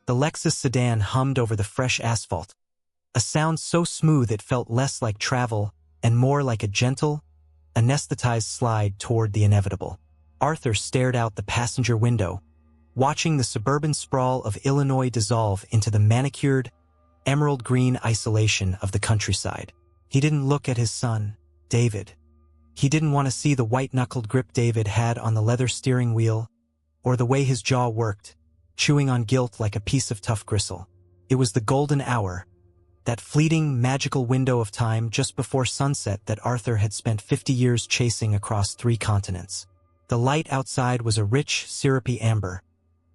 The Lexus sedan hummed over the fresh asphalt, a sound so smooth it felt less like travel and more like a gentle, anesthetized slide toward the inevitable. Arthur stared out the passenger window, watching the suburban sprawl of Illinois dissolve into the manicured, emerald green isolation of the countryside. He didn't look at his son, David. He didn't want to see the white-knuckled grip David had on the leather steering wheel, or the way his jaw worked, chewing on guilt like a piece of tough gristle. It was the golden hour, that fleeting, magical window of time just before sunset that Arthur had spent 50 years chasing across 3 continents. The light outside was a rich, syrupy amber,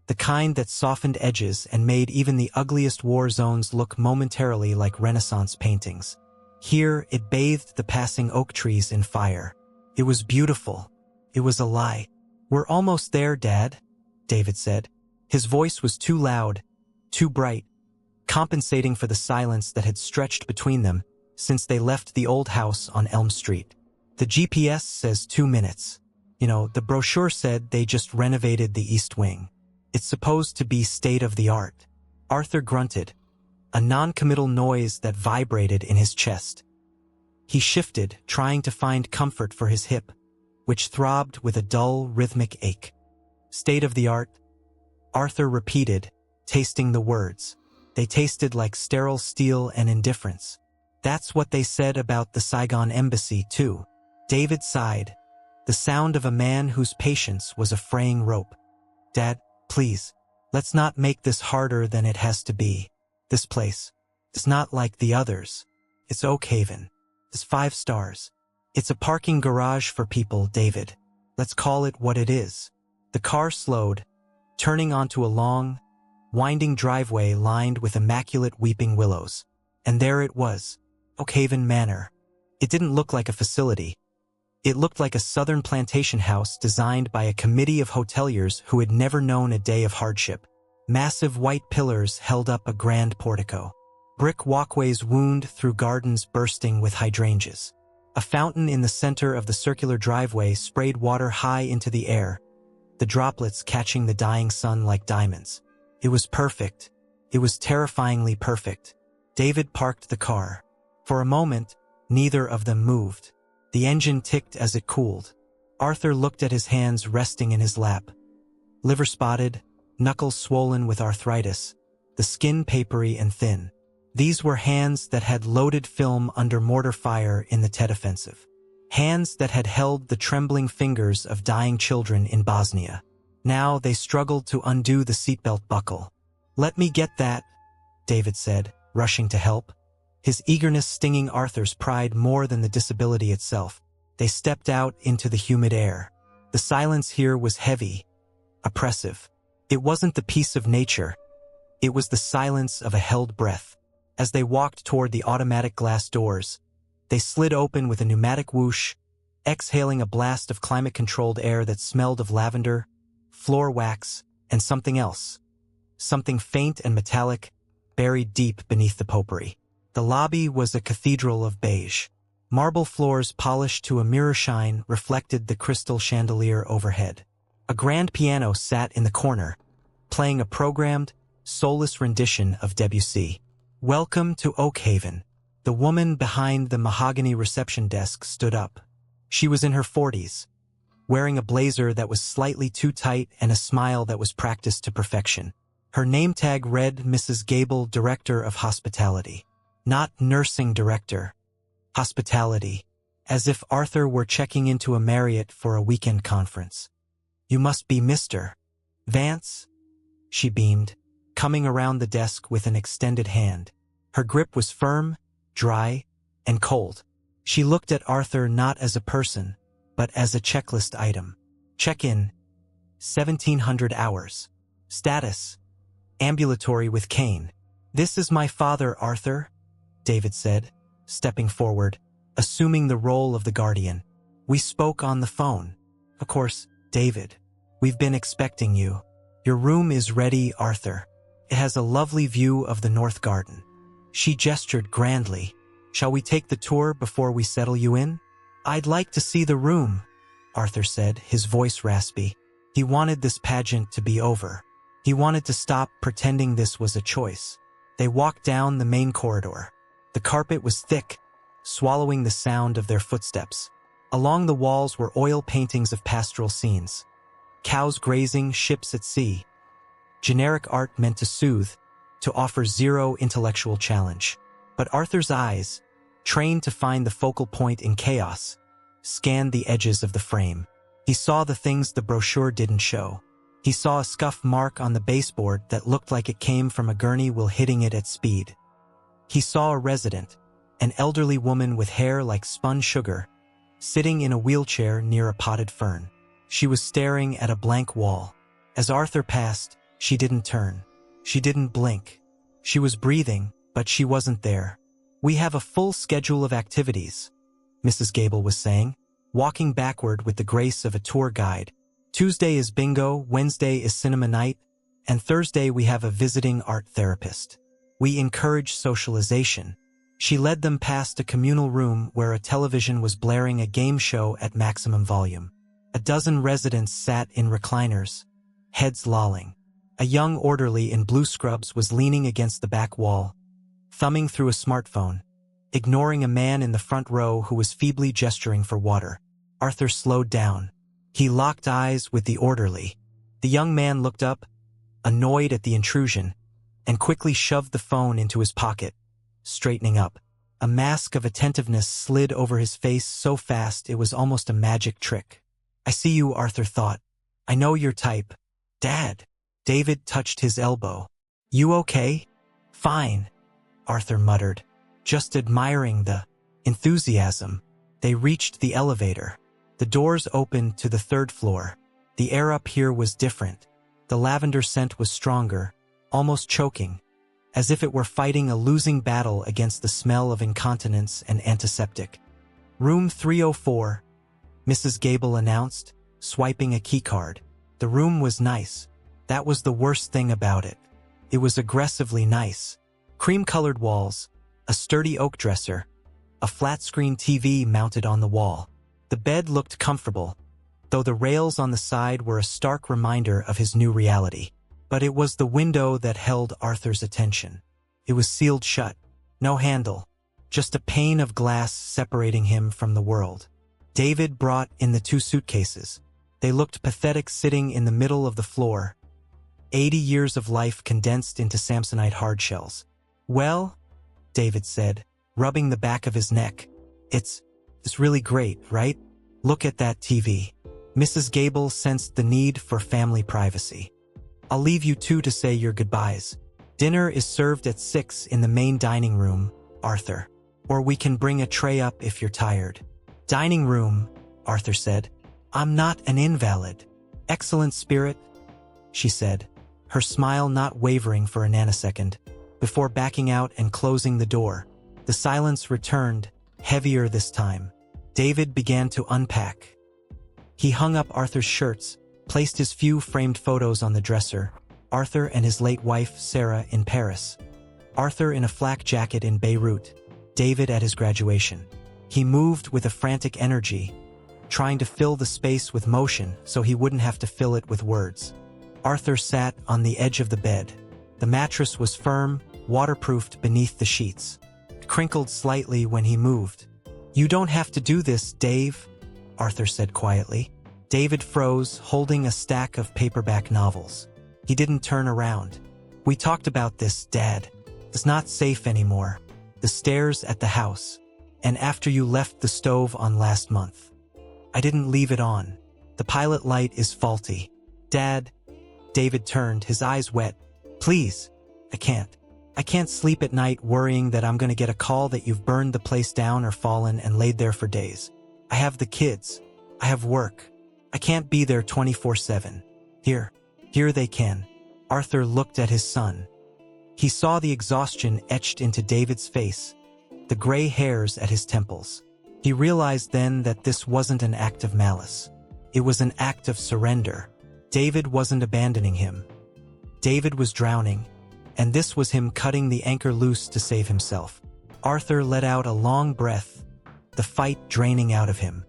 the kind that softened edges and made even the ugliest war zones look momentarily like Renaissance paintings. Here, it bathed the passing oak trees in fire. It was beautiful. It was a lie. "We're almost there, Dad," David said. His voice was too loud, too bright, compensating for the silence that had stretched between them since they left the old house on Elm Street. "The GPS says 2 minutes. The brochure said they just renovated the East Wing. It's supposed to be state-of-the-art." Arthur grunted, a non-committal noise that vibrated in his chest. He shifted, trying to find comfort for his hip, which throbbed with a dull, rhythmic ache. "State-of-the-art," Arthur repeated, tasting the words. They tasted like sterile steel and indifference. "That's what they said about the Saigon embassy, too." David sighed, the sound of a man whose patience was a fraying rope. "Dad, please, let's not make this harder than it has to be. This place is not like the others. It's Oakhaven. It's 5 stars. It's a parking garage for people, David. Let's call it what it is." The car slowed, turning onto a long, winding driveway lined with immaculate weeping willows. And there it was, Oakhaven Manor. It didn't look like a facility. It looked like a southern plantation house designed by a committee of hoteliers who had never known a day of hardship. Massive white pillars held up a grand portico. Brick walkways wound through gardens bursting with hydrangeas. A fountain in the center of the circular driveway sprayed water high into the air, the droplets catching the dying sun like diamonds. It was perfect. It was terrifyingly perfect. David parked the car. For a moment, neither of them moved. The engine ticked as it cooled. Arthur looked at his hands resting in his lap. Liver spotted, knuckles swollen with arthritis, the skin papery and thin. These were hands that had loaded film under mortar fire in the Tet Offensive. Hands that had held the trembling fingers of dying children in Bosnia. Now they struggled to undo the seatbelt buckle. "Let me get that," David said, rushing to help. His eagerness stinging Arthur's pride more than the disability itself. They stepped out into the humid air. The silence here was heavy, oppressive. It wasn't the peace of nature. It was the silence of a held breath. As they walked toward the automatic glass doors, they slid open with a pneumatic whoosh, exhaling a blast of climate-controlled air that smelled of lavender, floor wax, and something else. Something faint and metallic, buried deep beneath the potpourri. The lobby was a cathedral of beige. Marble floors polished to a mirror shine reflected the crystal chandelier overhead. A grand piano sat in the corner, playing a programmed, soulless rendition of Debussy. "Welcome to Oakhaven." The woman behind the mahogany reception desk stood up. She was in her 40s, wearing a blazer that was slightly too tight and a smile that was practiced to perfection. Her name tag read Mrs. Gable, Director of Hospitality. Not Nursing Director. Hospitality. As if Arthur were checking into a Marriott for a weekend conference. "You must be Mr. Vance?" she beamed, coming around the desk with an extended hand. Her grip was firm, dry, and cold. She looked at Arthur not as a person, but as a checklist item. Check-in, 1700 hours. Status, ambulatory with cane. "This is my father, Arthur," David said, stepping forward, assuming the role of the guardian. "We spoke on the phone." "Of course, David. We've been expecting you. Your room is ready, Arthur. It has a lovely view of the North Garden." She gestured grandly. "Shall we take the tour before we settle you in?" "I'd like to see the room," Arthur said, his voice raspy. He wanted this pageant to be over. He wanted to stop pretending this was a choice. They walked down the main corridor. The carpet was thick, swallowing the sound of their footsteps. Along the walls were oil paintings of pastoral scenes. Cows grazing, ships at sea. Generic art meant to soothe, to offer zero intellectual challenge. But Arthur's eyes, trained to find the focal point in chaos, scanned the edges of the frame. He saw the things the brochure didn't show. He saw a scuff mark on the baseboard that looked like it came from a gurney while hitting it at speed. He saw a resident, an elderly woman with hair like spun sugar, sitting in a wheelchair near a potted fern. She was staring at a blank wall. As Arthur passed, she didn't turn. She didn't blink. She was breathing, but she wasn't there. "We have a full schedule of activities," Mrs. Gable was saying, walking backward with the grace of a tour guide. "Tuesday is bingo, Wednesday is cinema night, and Thursday we have a visiting art therapist. We encourage socialization." She led them past a communal room where a television was blaring a game show at maximum volume. A dozen residents sat in recliners, heads lolling. A young orderly in blue scrubs was leaning against the back wall, thumbing through a smartphone, ignoring a man in the front row who was feebly gesturing for water. Arthur slowed down. He locked eyes with the orderly. The young man looked up, annoyed at the intrusion, and quickly shoved the phone into his pocket. Straightening up, a mask of attentiveness slid over his face so fast it was almost a magic trick. "I see you," Arthur thought. "I know your type." "Dad." David touched his elbow. "You okay?" "Fine," Arthur muttered, just admiring the enthusiasm. They reached the elevator. The doors opened to the third floor. The air up here was different. The lavender scent was stronger, almost choking, as if it were fighting a losing battle against the smell of incontinence and antiseptic. "Room 304, Mrs. Gable announced, swiping a keycard. The room was nice. That was the worst thing about it. It was aggressively nice. Cream-colored walls, a sturdy oak dresser, a flat-screen TV mounted on the wall. The bed looked comfortable, though the rails on the side were a stark reminder of his new reality. But it was the window that held Arthur's attention. It was sealed shut, no handle, just a pane of glass separating him from the world. David brought in the 2 suitcases. They looked pathetic sitting in the middle of the floor, 80 years of life condensed into Samsonite hardshells. "Well," David said, rubbing the back of his neck, It's really great, right? Look at that TV." Mrs. Gable sensed the need for family privacy. "I'll leave you two to say your goodbyes. Dinner is served at 6 in the main dining room, Arthur. Or we can bring a tray up if you're tired." "Dining room," Arthur said. "I'm not an invalid." "Excellent spirit," she said, her smile not wavering for a nanosecond, before backing out and closing the door. The silence returned, heavier this time. David began to unpack. He hung up Arthur's shirts, placed his few framed photos on the dresser, Arthur and his late wife, Sarah, in Paris. Arthur in a flak jacket in Beirut, David at his graduation. He moved with a frantic energy, trying to fill the space with motion so he wouldn't have to fill it with words. Arthur sat on the edge of the bed. The mattress was firm, waterproofed beneath the sheets. It crinkled slightly when he moved. "You don't have to do this, Dave," Arthur said quietly. David froze, holding a stack of paperback novels. He didn't turn around. "We talked about this, Dad. It's not safe anymore. The stairs at the house. And after you left the stove on last month. I didn't leave it on. The pilot light is faulty. Dad." David turned, his eyes wet. "Please, I can't. I can't sleep at night worrying that I'm going to get a call that you've burned the place down or fallen and laid there for days. I have the kids. I have work. I can't be there 24/7. Here they can." Arthur looked at his son. He saw the exhaustion etched into David's face, the gray hairs at his temples. He realized then that this wasn't an act of malice. It was an act of surrender. David wasn't abandoning him. David was drowning, and this was him cutting the anchor loose to save himself. Arthur let out a long breath, the fight draining out of him.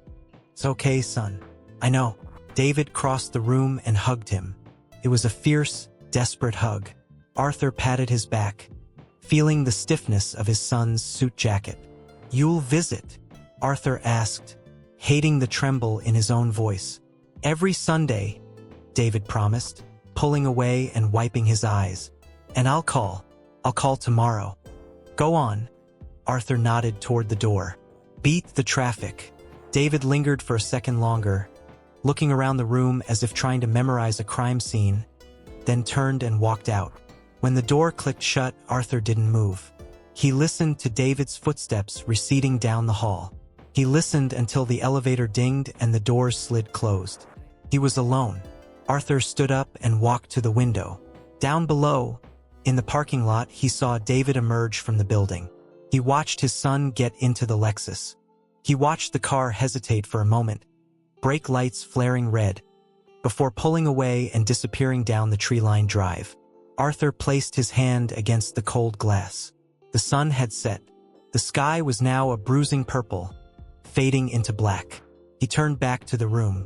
"It's okay, son. I know." David crossed the room and hugged him. It was a fierce, desperate hug. Arthur patted his back, feeling the stiffness of his son's suit jacket. "You'll visit?" Arthur asked, hating the tremble in his own voice. "Every Sunday," David promised, pulling away and wiping his eyes. "And I'll call tomorrow." "Go on." Arthur nodded toward the door. "Beat the traffic." David lingered for a second longer, looking around the room as if trying to memorize a crime scene, then turned and walked out. When the door clicked shut, Arthur didn't move. He listened to David's footsteps receding down the hall. He listened until the elevator dinged and the doors slid closed. He was alone. Arthur stood up and walked to the window. Down below, in the parking lot, he saw David emerge from the building. He watched his son get into the Lexus. He watched the car hesitate for a moment, brake lights flaring red, before pulling away and disappearing down the tree-lined drive. Arthur placed his hand against the cold glass. The sun had set. The sky was now a bruising purple, fading into black. He turned back to the room.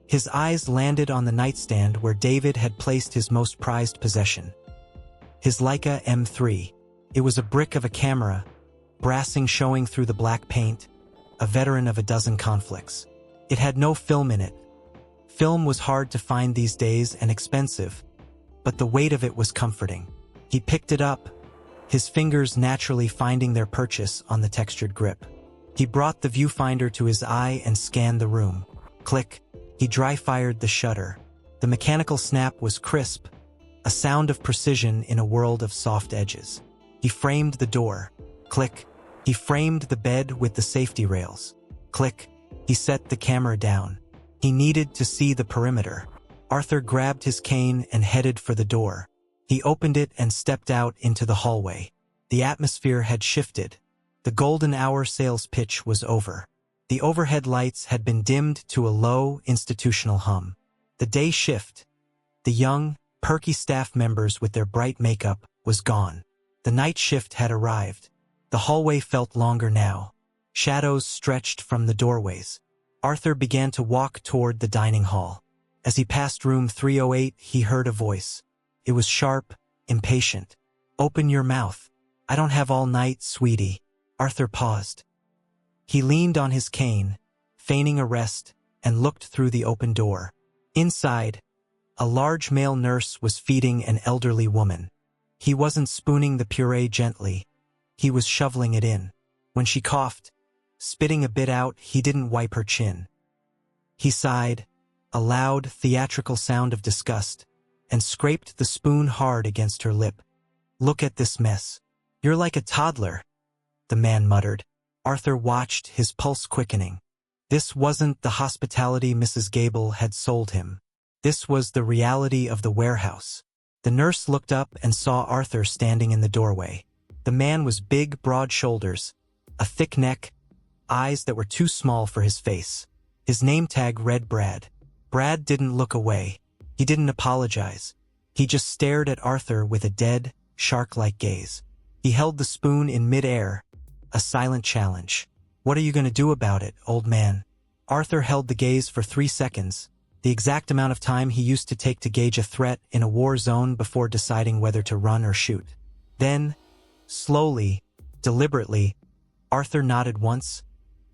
His eyes landed on the nightstand where David had placed his most prized possession. His Leica M3. It was a brick of a camera, brassing showing through the black paint, a veteran of a dozen conflicts. It had no film in it. Film was hard to find these days and expensive, but the weight of it was comforting. He picked it up, his fingers naturally finding their purchase on the textured grip. He brought the viewfinder to his eye and scanned the room. Click. He dry-fired the shutter. The mechanical snap was crisp, a sound of precision in a world of soft edges. He framed the door. Click. He framed the bed with the safety rails. Click. He set the camera down. He needed to see the perimeter. Arthur grabbed his cane and headed for the door. He opened it and stepped out into the hallway. The atmosphere had shifted. The golden hour sales pitch was over. The overhead lights had been dimmed to a low, institutional hum. The day shift, the young, perky staff members with their bright makeup, was gone. The night shift had arrived. The hallway felt longer now. Shadows stretched from the doorways. Arthur began to walk toward the dining hall. As he passed room 308, he heard a voice. It was sharp, impatient. "Open your mouth. I don't have all night, sweetie." Arthur paused. He leaned on his cane, feigning a rest, and looked through the open door. Inside, a large male nurse was feeding an elderly woman. He wasn't spooning the puree gently. He was shoveling it in. When she coughed, spitting a bit out, he didn't wipe her chin. He sighed, a loud, theatrical sound of disgust, and scraped the spoon hard against her lip. "Look at this mess. You're like a toddler," the man muttered. Arthur watched, his pulse quickening. This wasn't the hospitality Mrs. Gable had sold him. This was the reality of the warehouse. The nurse looked up and saw Arthur standing in the doorway. The man was big, broad shoulders, a thick neck, eyes that were too small for his face. His name tag read Brad. Brad didn't look away. He didn't apologize. He just stared at Arthur with a dead, shark-like gaze. He held the spoon in mid-air, a silent challenge. "What are you going to do about it, old man?" Arthur held the gaze for 3 seconds, the exact amount of time he used to take to gauge a threat in a war zone before deciding whether to run or shoot. Then, slowly, deliberately, Arthur nodded once,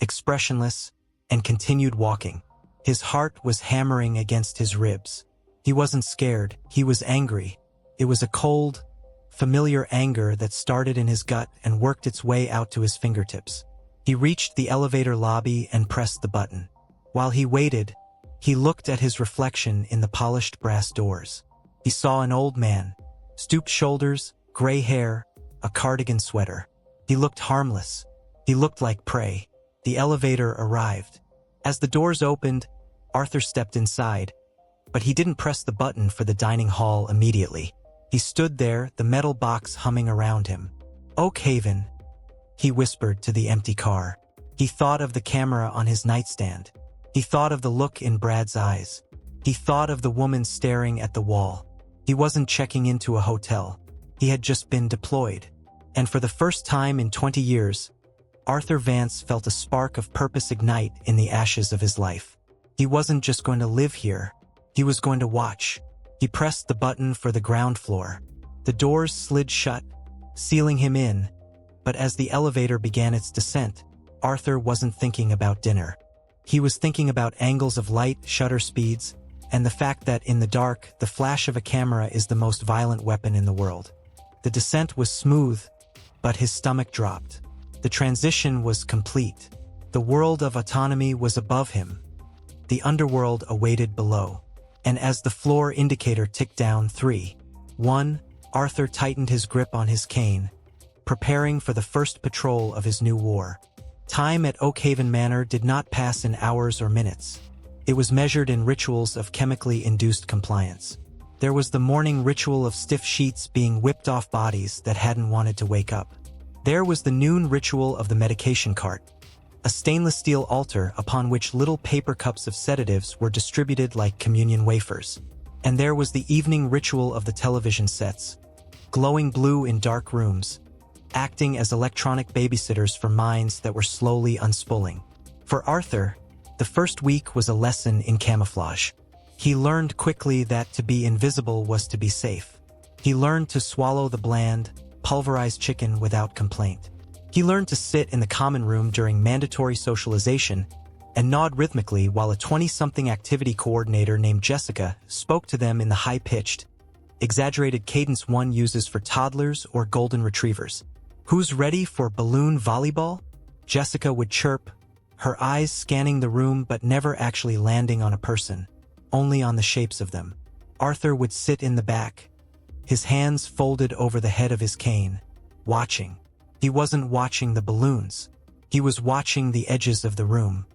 expressionless, and continued walking. His heart was hammering against his ribs. He wasn't scared, he was angry. It was a cold, familiar anger that started in his gut and worked its way out to his fingertips. He reached the elevator lobby and pressed the button. While he waited, he looked at his reflection in the polished brass doors. He saw an old man, stooped shoulders, gray hair, a cardigan sweater. He looked harmless. He looked like prey. The elevator arrived. As the doors opened, Arthur stepped inside, but he didn't press the button for the dining hall immediately. He stood there, the metal box humming around him. "Oakhaven," he whispered to the empty car. He thought of the camera on his nightstand. He thought of the look in Brad's eyes. He thought of the woman staring at the wall. He wasn't checking into a hotel. He had just been deployed. And for the first time in 20 years, Arthur Vance felt a spark of purpose ignite in the ashes of his life. He wasn't just going to live here. He was going to watch. He pressed the button for the ground floor. The doors slid shut, sealing him in, but as the elevator began its descent, Arthur wasn't thinking about dinner. He was thinking about angles of light, shutter speeds, and the fact that in the dark, the flash of a camera is the most violent weapon in the world. The descent was smooth, but his stomach dropped. The transition was complete. The world of autonomy was above him. The underworld awaited below. And as the floor indicator ticked down 3, 1, Arthur tightened his grip on his cane, preparing for the first patrol of his new war. Time at Oakhaven Manor did not pass in hours or minutes. It was measured in rituals of chemically induced compliance. There was the morning ritual of stiff sheets being whipped off bodies that hadn't wanted to wake up. There was the noon ritual of the medication cart, a stainless steel altar upon which little paper cups of sedatives were distributed like communion wafers. And there was the evening ritual of the television sets, glowing blue in dark rooms, acting as electronic babysitters for minds that were slowly unspooling. For Arthur, the first week was a lesson in camouflage. He learned quickly that to be invisible was to be safe. He learned to swallow the bland, pulverized chicken without complaint. He learned to sit in the common room during mandatory socialization and nod rhythmically while a 20-something activity coordinator named Jessica spoke to them in the high-pitched, exaggerated cadence one uses for toddlers or golden retrievers. "Who's ready for balloon volleyball?" Jessica would chirp, her eyes scanning the room but never actually landing on a person, only on the shapes of them. Arthur would sit in the back, his hands folded over the head of his cane, watching. He wasn't watching the balloons. He was watching the edges of the room.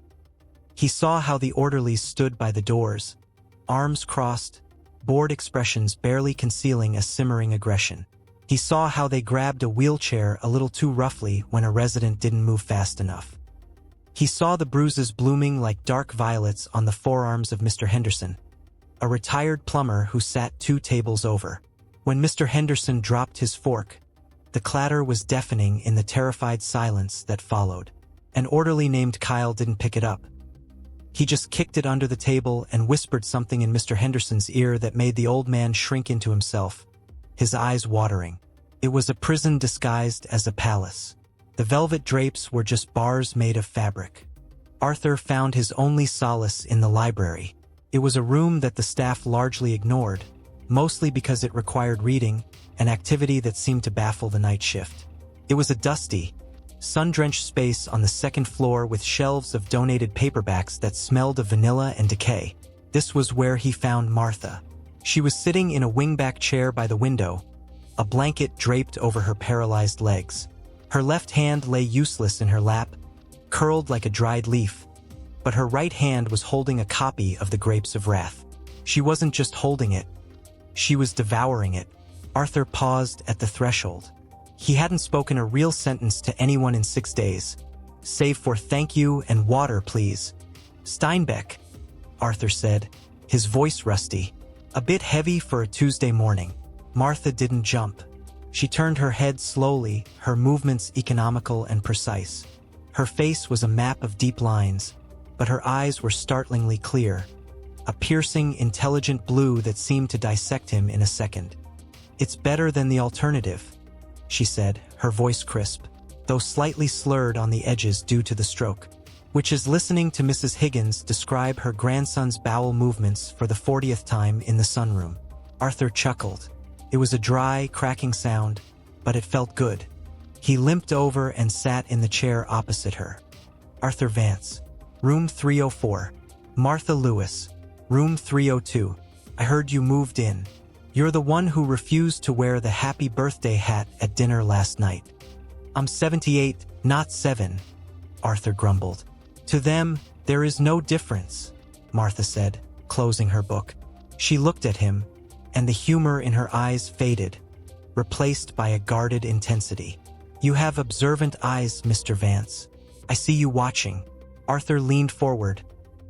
He saw how the orderlies stood by the doors, arms crossed, bored expressions barely concealing a simmering aggression. He saw how they grabbed a wheelchair a little too roughly when a resident didn't move fast enough. He saw the bruises blooming like dark violets on the forearms of Mr. Henderson, a retired plumber who sat 2 tables over. When Mr. Henderson dropped his fork, the clatter was deafening in the terrified silence that followed. An orderly named Kyle didn't pick it up. He just kicked it under the table and whispered something in Mr. Henderson's ear that made the old man shrink into himself, his eyes watering. It was a prison disguised as a palace. The velvet drapes were just bars made of fabric. Arthur found his only solace in the library. It was a room that the staff largely ignored, mostly because it required reading, an activity that seemed to baffle the night shift. It was a dusty, sun-drenched space on the second floor with shelves of donated paperbacks that smelled of vanilla and decay. This was where he found Martha. She was sitting in a wingback chair by the window, a blanket draped over her paralyzed legs. Her left hand lay useless in her lap, curled like a dried leaf, but her right hand was holding a copy of The Grapes of Wrath. She wasn't just holding it, she was devouring it. Arthur paused at the threshold. He hadn't spoken a real sentence to anyone in 6 days, save for "thank you" and "water, please." "Steinbeck," Arthur said, his voice rusty, a bit heavy for a Tuesday morning. Martha didn't jump. She turned her head slowly, her movements economical and precise. Her face was a map of deep lines, but her eyes were startlingly clear, a piercing, intelligent blue that seemed to dissect him in a second. "It's better than the alternative," she said, her voice crisp, though slightly slurred on the edges due to the stroke. "Which is listening to Mrs. Higgins describe her grandson's bowel movements for the 40th time in the sunroom." Arthur chuckled. It was a dry, cracking sound, but it felt good. He limped over and sat in the chair opposite her. "Arthur Vance, room 304. Martha Lewis, room 302. I heard you moved in. You're the one who refused to wear the happy birthday hat at dinner last night." "I'm 78, not 7, Arthur grumbled. "To them, there is no difference," Martha said, closing her book. She looked at him, and the humor in her eyes faded, replaced by a guarded intensity. "You have observant eyes, Mr. Vance. I see you watching." Arthur leaned forward,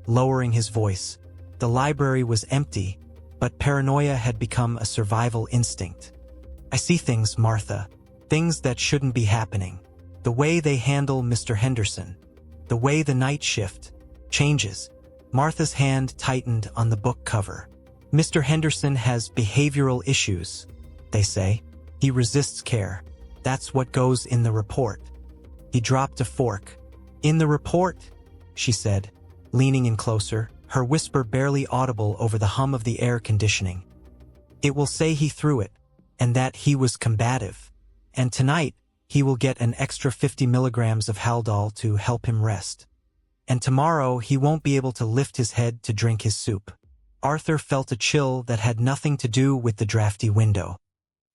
lowering his voice. The library was empty, but paranoia had become a survival instinct. "I see things, Martha. Things that shouldn't be happening. The way they handle Mr. Henderson. The way the night shift changes." Martha's hand tightened on the book cover. Mr. Henderson has behavioral issues, they say. He resists care. That's what goes in the report. He dropped a fork. In the report, she said, leaning in closer, her whisper barely audible over the hum of the air conditioning. It will say he threw it, and that he was combative. And tonight, he will get an extra 50 milligrams of Haldol to help him rest. And tomorrow, he won't be able to lift his head to drink his soup. Arthur felt a chill that had nothing to do with the drafty window.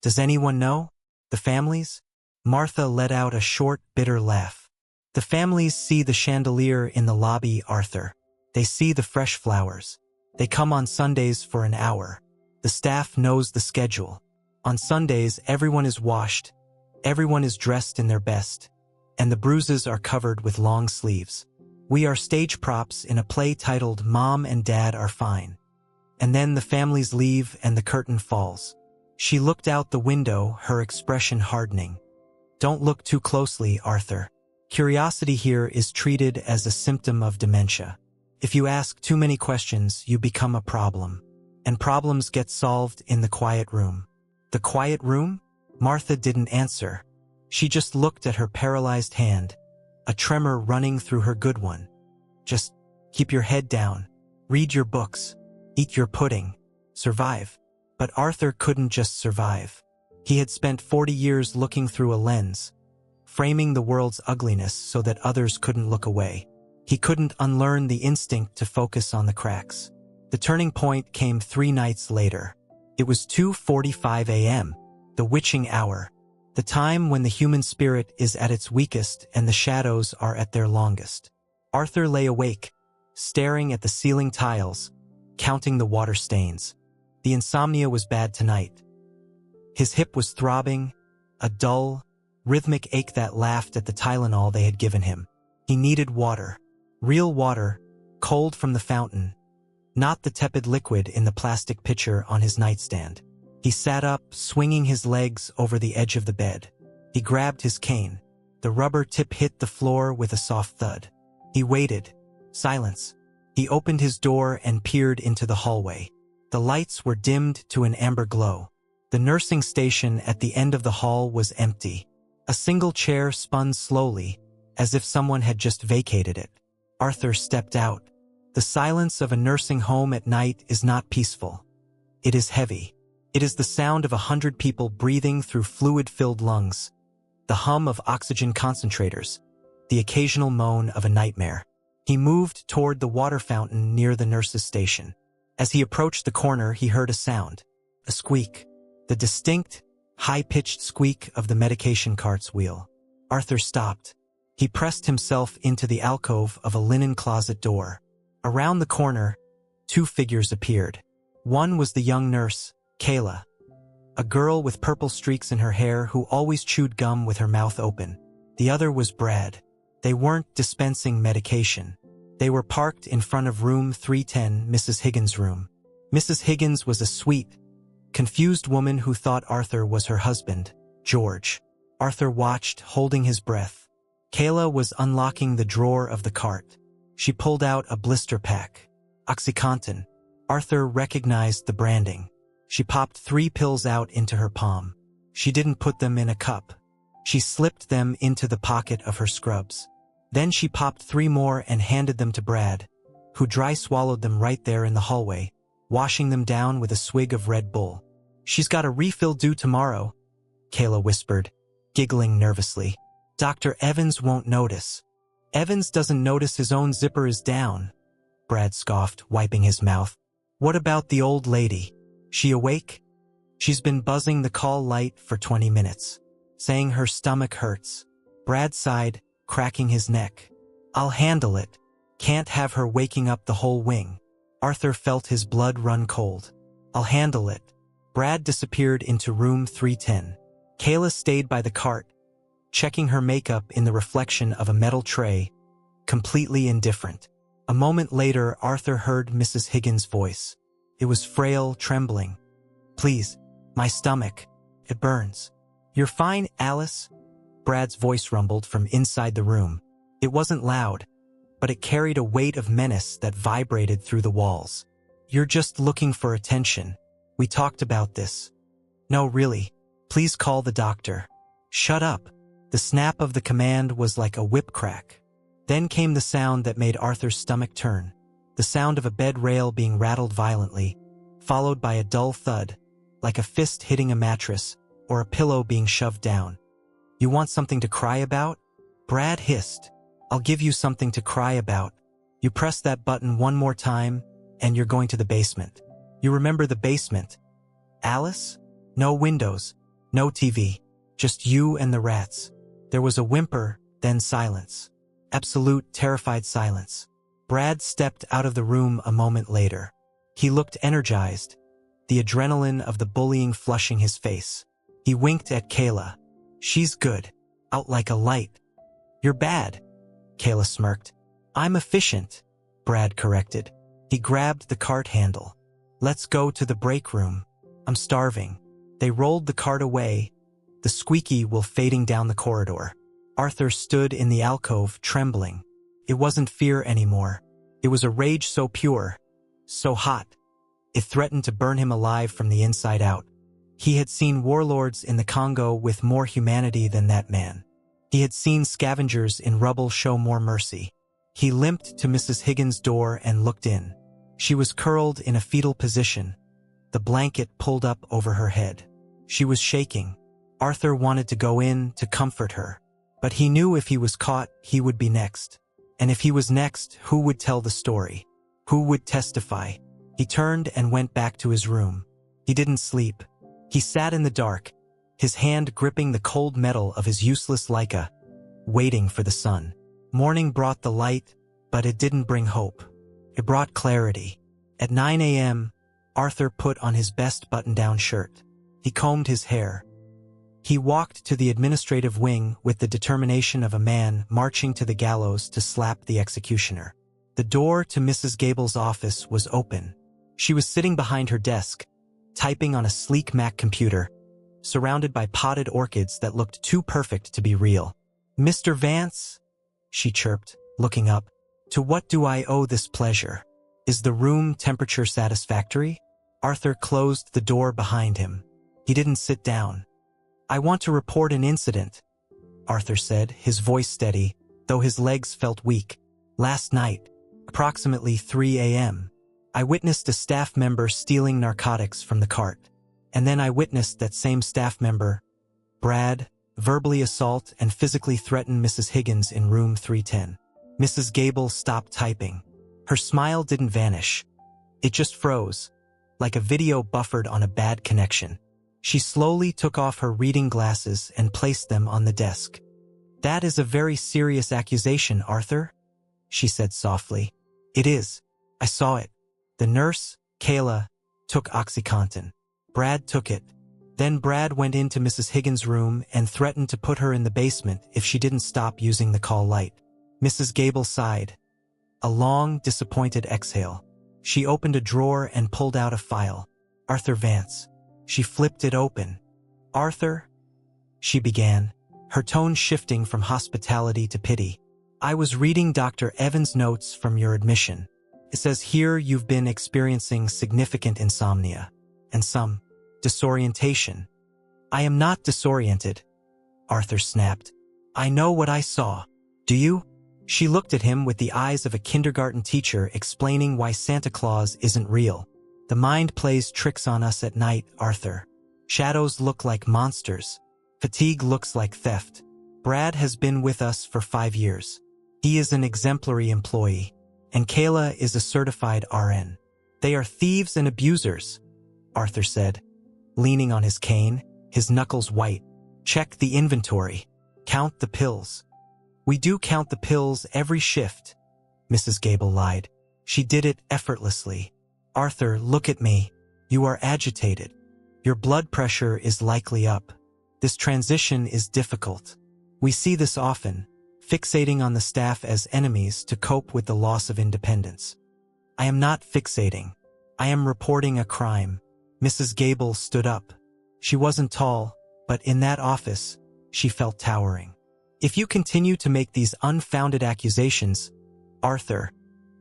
Does anyone know? The families? Martha let out a short, bitter laugh. The families see the chandelier in the lobby, Arthur. They see the fresh flowers. They come on Sundays for an hour. The staff knows the schedule. On Sundays, everyone is washed. Everyone is dressed in their best. And the bruises are covered with long sleeves. We are stage props in a play titled Mom and Dad Are Fine. And then the families leave and the curtain falls. She looked out the window, her expression hardening. Don't look too closely, Arthur. Curiosity here is treated as a symptom of dementia. If you ask too many questions, you become a problem. And problems get solved in the quiet room. The quiet room? Martha didn't answer. She just looked at her paralyzed hand, a tremor running through her good one. Just keep your head down. Read your books. Eat your pudding. Survive. But Arthur couldn't just survive. He had spent 40 years looking through a lens, framing the world's ugliness so that others couldn't look away. He couldn't unlearn the instinct to focus on the cracks. The turning point came 3 nights later. It was 2:45 a.m., the witching hour, the time when the human spirit is at its weakest and the shadows are at their longest. Arthur lay awake, staring at the ceiling tiles, counting the water stains. The insomnia was bad tonight. His hip was throbbing, a dull, rhythmic ache that laughed at the Tylenol they had given him. He needed water. Real water, cold from the fountain, not the tepid liquid in the plastic pitcher on his nightstand. He sat up, swinging his legs over the edge of the bed. He grabbed his cane. The rubber tip hit the floor with a soft thud. He waited. Silence. He opened his door and peered into the hallway. The lights were dimmed to an amber glow. The nursing station at the end of the hall was empty. A single chair spun slowly, as if someone had just vacated it. Arthur stepped out. The silence of a nursing home at night is not peaceful. It is heavy. It is the sound of 100 people breathing through fluid-filled lungs, the hum of oxygen concentrators, the occasional moan of a nightmare. He moved toward the water fountain near the nurse's station. As he approached the corner, he heard a sound, a squeak, the distinct, high-pitched squeak of the medication cart's wheel. Arthur stopped. He pressed himself into the alcove of a linen closet door. Around the corner, 2 figures appeared. One was the young nurse, Kayla, a girl with purple streaks in her hair who always chewed gum with her mouth open. The other was Brad. They weren't dispensing medication. They were parked in front of room 310, Mrs. Higgins' room. Mrs. Higgins was a sweet, confused woman who thought Arthur was her husband, George. Arthur watched, holding his breath. Kayla was unlocking the drawer of the cart. She pulled out a blister pack. OxyContin. Arthur recognized the branding. She popped 3 pills out into her palm. She didn't put them in a cup. She slipped them into the pocket of her scrubs. Then she popped 3 more and handed them to Brad, who dry swallowed them right there in the hallway, washing them down with a swig of Red Bull. She's got a refill due tomorrow, Kayla whispered, giggling nervously. Dr. Evans won't notice. Evans doesn't notice his own zipper is down, Brad scoffed, wiping his mouth. What about the old lady? She awake? She's been buzzing the call light for 20 minutes, saying her stomach hurts. Brad sighed, cracking his neck. I'll handle it. Can't have her waking up the whole wing. Arthur felt his blood run cold. I'll handle it. Brad disappeared into room 310. Kayla stayed by the cart, checking her makeup in the reflection of a metal tray, completely indifferent. A moment later, Arthur heard Mrs. Higgins' voice. It was frail, trembling. Please, my stomach. It burns. You're fine, Alice? Brad's voice rumbled from inside the room. It wasn't loud, but it carried a weight of menace that vibrated through the walls. You're just looking for attention. We talked about this. No, really. Please call the doctor. Shut up. The snap of the command was like a whip crack. Then came the sound that made Arthur's stomach turn. The sound of a bed rail being rattled violently, followed by a dull thud, like a fist hitting a mattress or a pillow being shoved down. You want something to cry about? Brad hissed. I'll give you something to cry about. You press that button one more time, and you're going to the basement. You remember the basement? Alice? No windows, no TV, just you and the rats. There was a whimper, then silence. Absolute, terrified silence. Brad stepped out of the room a moment later. He looked energized, the adrenaline of the bullying flushing his face. He winked at Kayla. She's good. Out like a light. You're bad. Kayla smirked. I'm efficient, Brad corrected. He grabbed the cart handle. Let's go to the break room. I'm starving. They rolled the cart away, the squeaky wheel fading down the corridor. Arthur stood in the alcove, trembling. It wasn't fear anymore. It was a rage so pure, so hot. It threatened to burn him alive from the inside out. He had seen warlords in the Congo with more humanity than that man. He had seen scavengers in rubble show more mercy. He limped to Mrs. Higgins' door and looked in. She was curled in a fetal position, the blanket pulled up over her head. She was shaking. Arthur wanted to go in to comfort her, but he knew if he was caught, he would be next. And if he was next, who would tell the story? Who would testify? He turned and went back to his room. He didn't sleep. He sat in the dark, his hand gripping the cold metal of his useless Leica, waiting for the sun. Morning brought the light, but it didn't bring hope. It brought clarity. At 9 a.m., Arthur put on his best button-down shirt. He combed his hair. He walked to the administrative wing with the determination of a man marching to the gallows to slap the executioner. The door to Mrs. Gable's office was open. She was sitting behind her desk, typing on a sleek Mac computer, surrounded by potted orchids that looked too perfect to be real. Mr. Vance, she chirped, looking up. To what do I owe this pleasure? Is the room temperature satisfactory? Arthur closed the door behind him. He didn't sit down. I want to report an incident, Arthur said, his voice steady, though his legs felt weak. Last night, approximately 3 a.m., I witnessed a staff member stealing narcotics from the cart. And then I witnessed that same staff member, Brad, verbally assault and physically threaten Mrs. Higgins in room 310. Mrs. Gable stopped typing. Her smile didn't vanish. It just froze, like a video buffered on a bad connection. She slowly took off her reading glasses and placed them on the desk. That is a very serious accusation, Arthur, she said softly. It is. I saw it. The nurse, Kayla, took OxyContin. Brad took it. Then Brad went into Mrs. Higgins' room and threatened to put her in the basement if she didn't stop using the call light. Mrs. Gable sighed. A long, disappointed exhale. She opened a drawer and pulled out a file. Arthur Vance. She flipped it open. Arthur, she began, her tone shifting from hospitality to pity. I was reading Dr. Evans' notes from your admission. It says here you've been experiencing significant insomnia and some disorientation. I am not disoriented, Arthur snapped. I know what I saw. Do you? She looked at him with the eyes of a kindergarten teacher explaining why Santa Claus isn't real. The mind plays tricks on us at night, Arthur. Shadows look like monsters. Fatigue looks like theft. Brad has been with us for 5 years. He is an exemplary employee. And Kayla is a certified RN. They are thieves and abusers, Arthur said, leaning on his cane, his knuckles white. Check the inventory. Count the pills. We do count the pills every shift, Mrs. Gable lied. She did it effortlessly. Arthur, look at me. You are agitated. Your blood pressure is likely up. This transition is difficult. We see this often, fixating on the staff as enemies to cope with the loss of independence. I am not fixating. I am reporting a crime. Mrs. Gable stood up. She wasn't tall, but in that office, she felt towering. If you continue to make these unfounded accusations, Arthur,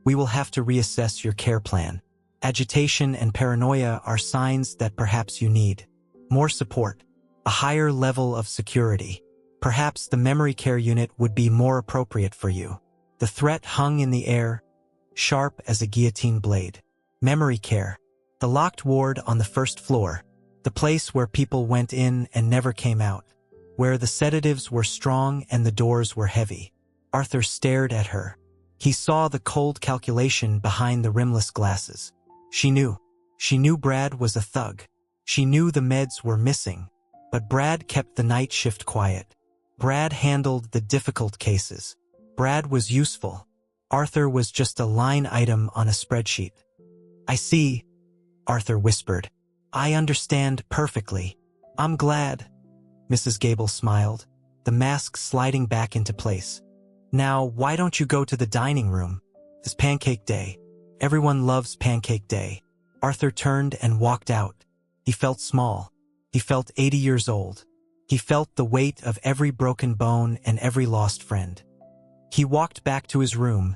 we will have to reassess your care plan. Agitation and paranoia are signs that perhaps you need more support, a higher level of security. Perhaps the memory care unit would be more appropriate for you. The threat hung in the air, sharp as a guillotine blade. Memory care. The locked ward on the first floor. The place where people went in and never came out. Where the sedatives were strong and the doors were heavy. Arthur stared at her. He saw the cold calculation behind the rimless glasses. She knew. She knew Brad was a thug. She knew the meds were missing. But Brad kept the night shift quiet. Brad handled the difficult cases. Brad was useful. Arthur was just a line item on a spreadsheet. I see, Arthur whispered. I understand perfectly. I'm glad. Mrs. Gable smiled, the mask sliding back into place. Now, why don't you go to the dining room? It's Pancake Day. Everyone loves Pancake Day. Arthur turned and walked out. He felt small. He felt 80 years old. He felt the weight of every broken bone and every lost friend. He walked back to his room,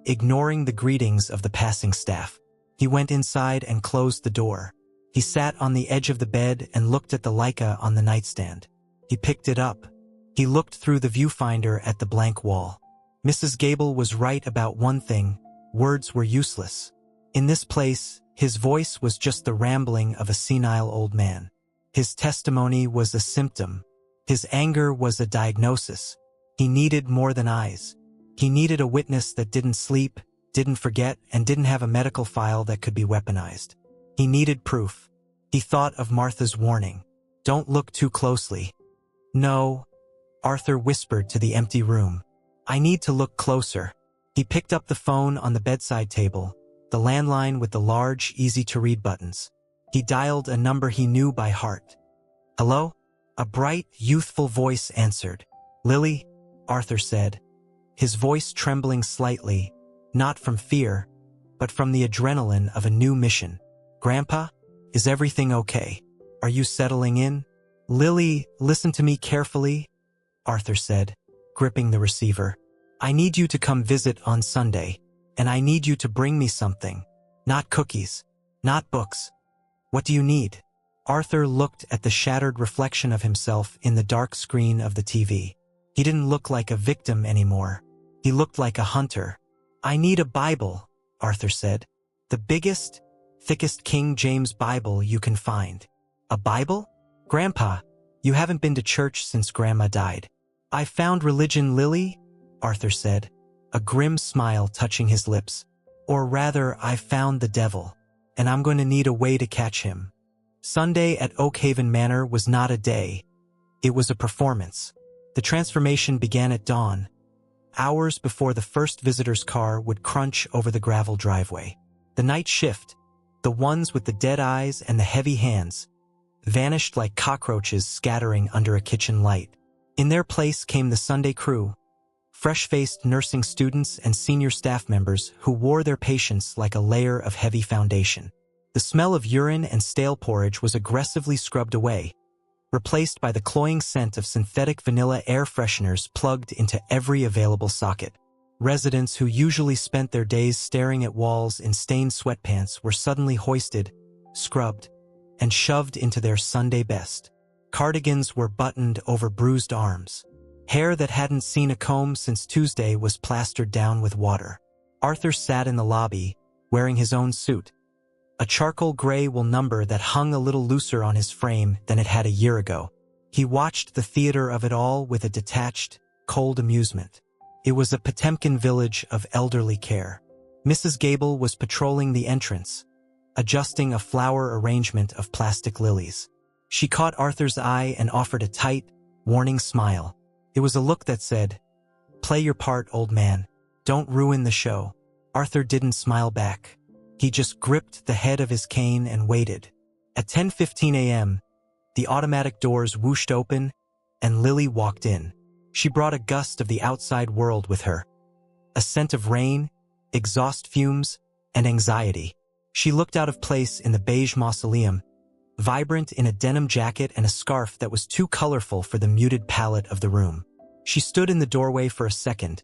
ignoring the greetings of the passing staff. He went inside and closed the door. He sat on the edge of the bed and looked at the Leica on the nightstand. He picked it up. He looked through the viewfinder at the blank wall. Mrs. Gable was right about one thing. Words were useless. In this place, his voice was just the rambling of a senile old man. His testimony was a symptom. His anger was a diagnosis. He needed more than eyes. He needed a witness that didn't sleep, didn't forget, and didn't have a medical file that could be weaponized. He needed proof. He thought of Martha's warning. Don't look too closely. No, Arthur whispered to the empty room. I need to look closer. He picked up the phone on the bedside table, the landline with the large, easy-to-read buttons. He dialed a number he knew by heart. Hello? A bright, youthful voice answered. Lily? Arthur said, his voice trembling slightly, not from fear, but from the adrenaline of a new mission. Grandpa? Is everything okay? Are you settling in? Lily, listen to me carefully, Arthur said, gripping the receiver. I need you to come visit on Sunday, and I need you to bring me something. Not cookies, not books. What do you need? Arthur looked at the shattered reflection of himself in the dark screen of the TV. He didn't look like a victim anymore. He looked like a hunter. I need a Bible, Arthur said. The biggest, thickest King James Bible you can find. A Bible? Grandpa, you haven't been to church since Grandma died. I found religion, Lily, Arthur said, a grim smile touching his lips. Or rather, I found the devil, and I'm going to need a way to catch him. Sunday at Oakhaven Manor was not a day. It was a performance. The transformation began at dawn, hours before the first visitor's car would crunch over the gravel driveway. The night shift, the ones with the dead eyes and the heavy hands, vanished like cockroaches scattering under a kitchen light. In their place came the Sunday crew, fresh-faced nursing students and senior staff members who wore their patients like a layer of heavy foundation. The smell of urine and stale porridge was aggressively scrubbed away, replaced by the cloying scent of synthetic vanilla air fresheners plugged into every available socket. Residents who usually spent their days staring at walls in stained sweatpants were suddenly hoisted, scrubbed, and shoved into their Sunday best. Cardigans were buttoned over bruised arms. Hair that hadn't seen a comb since Tuesday was plastered down with water. Arthur sat in the lobby, wearing his own suit, a charcoal gray wool number that hung a little looser on his frame than it had a year ago. He watched the theater of it all with a detached, cold amusement. It was a Potemkin village of elderly care. Mrs. Gable was patrolling the entrance, adjusting a flower arrangement of plastic lilies. She caught Arthur's eye and offered a tight, warning smile. It was a look that said, "Play your part, old man. Don't ruin the show." Arthur didn't smile back. He just gripped the head of his cane and waited. At 10:15 a.m., the automatic doors whooshed open, and Lily walked in. She brought a gust of the outside world with her. A scent of rain, exhaust fumes, and anxiety. She looked out of place in the beige mausoleum, vibrant in a denim jacket and a scarf that was too colorful for the muted palette of the room. She stood in the doorway for a second,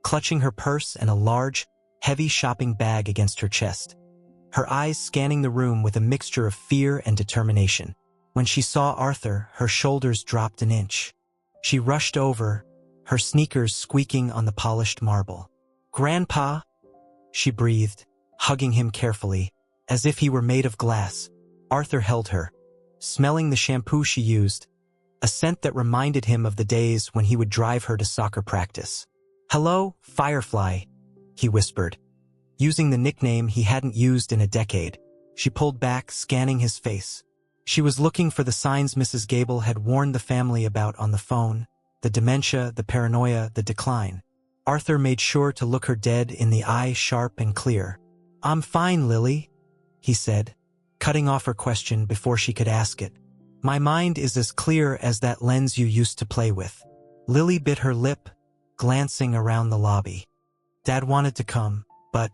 clutching her purse and a large, heavy shopping bag against her chest. her eyes scanning the room with a mixture of fear and determination. When she saw Arthur, her shoulders dropped an inch. She rushed over, her sneakers squeaking on the polished marble. "Grandpa," she breathed, hugging him carefully, as if he were made of glass. Arthur held her, smelling the shampoo she used, a scent that reminded him of the days when he would drive her to soccer practice. "Hello, Firefly," he whispered, using the nickname he hadn't used in a decade. She pulled back, scanning his face. She was looking for the signs Mrs. Gable had warned the family about on the phone: the dementia, the paranoia, the decline. Arthur made sure to look her dead in the eye, sharp and clear. "I'm fine, Lily," he said, cutting off her question before she could ask it. "My mind is as clear as that lens you used to play with." Lily bit her lip, glancing around the lobby. "Dad wanted to come, but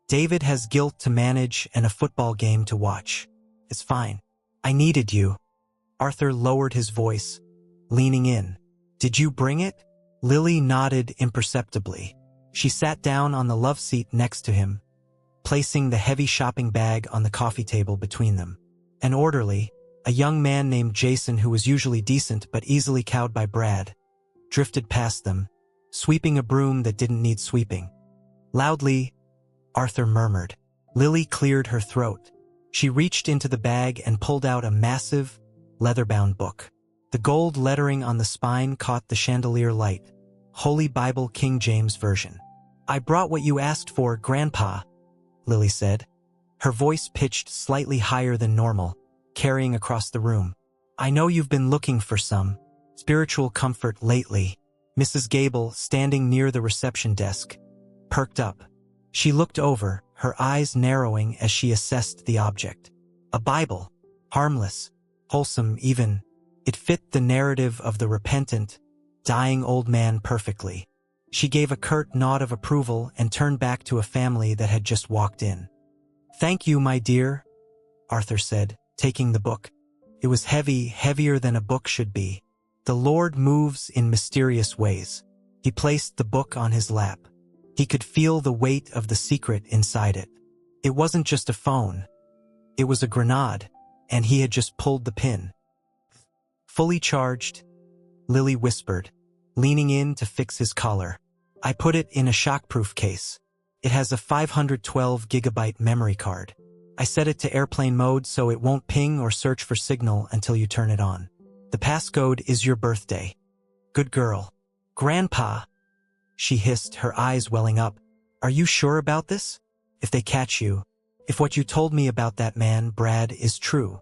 David has guilt to manage and a football game to watch. It's fine. I needed you." Arthur lowered his voice, leaning in. "Did you bring it?" Lily nodded imperceptibly. She sat down on the love seat next to him, placing the heavy shopping bag on the coffee table between them. An orderly, a young man named Jason who was usually decent but easily cowed by Brad, drifted past them, sweeping a broom that didn't need sweeping. Loudly, Arthur murmured. Lily cleared her throat. She reached into the bag and pulled out a massive, leather-bound book. The gold lettering on the spine caught the chandelier light. Holy Bible, King James Version. "I brought what you asked for, Grandpa," Lily said, her voice pitched slightly higher than normal, carrying across the room. "I know you've been looking for some spiritual comfort lately." Mrs. Gable, standing near the reception desk, perked up. She looked over, her eyes narrowing as she assessed the object. A Bible, harmless, wholesome even. It fit the narrative of the repentant, dying old man perfectly. She gave a curt nod of approval and turned back to a family that had just walked in. "Thank you, my dear," Arthur said, taking the book. It was heavy, heavier than a book should be. "The Lord moves in mysterious ways." He placed the book on his lap. He could feel the weight of the secret inside it. It wasn't just a phone. It was a grenade, and he had just pulled the pin. "Fully charged," Lily whispered, leaning in to fix his collar. "I put it in a shockproof case. It has a 512-gigabyte memory card. I set it to airplane mode so it won't ping or search for signal until you turn it on. The passcode is your birthday. Good girl." "Grandpa," she hissed, her eyes welling up. "Are you sure about this? If they catch you, if what you told me about that man, Brad, is true.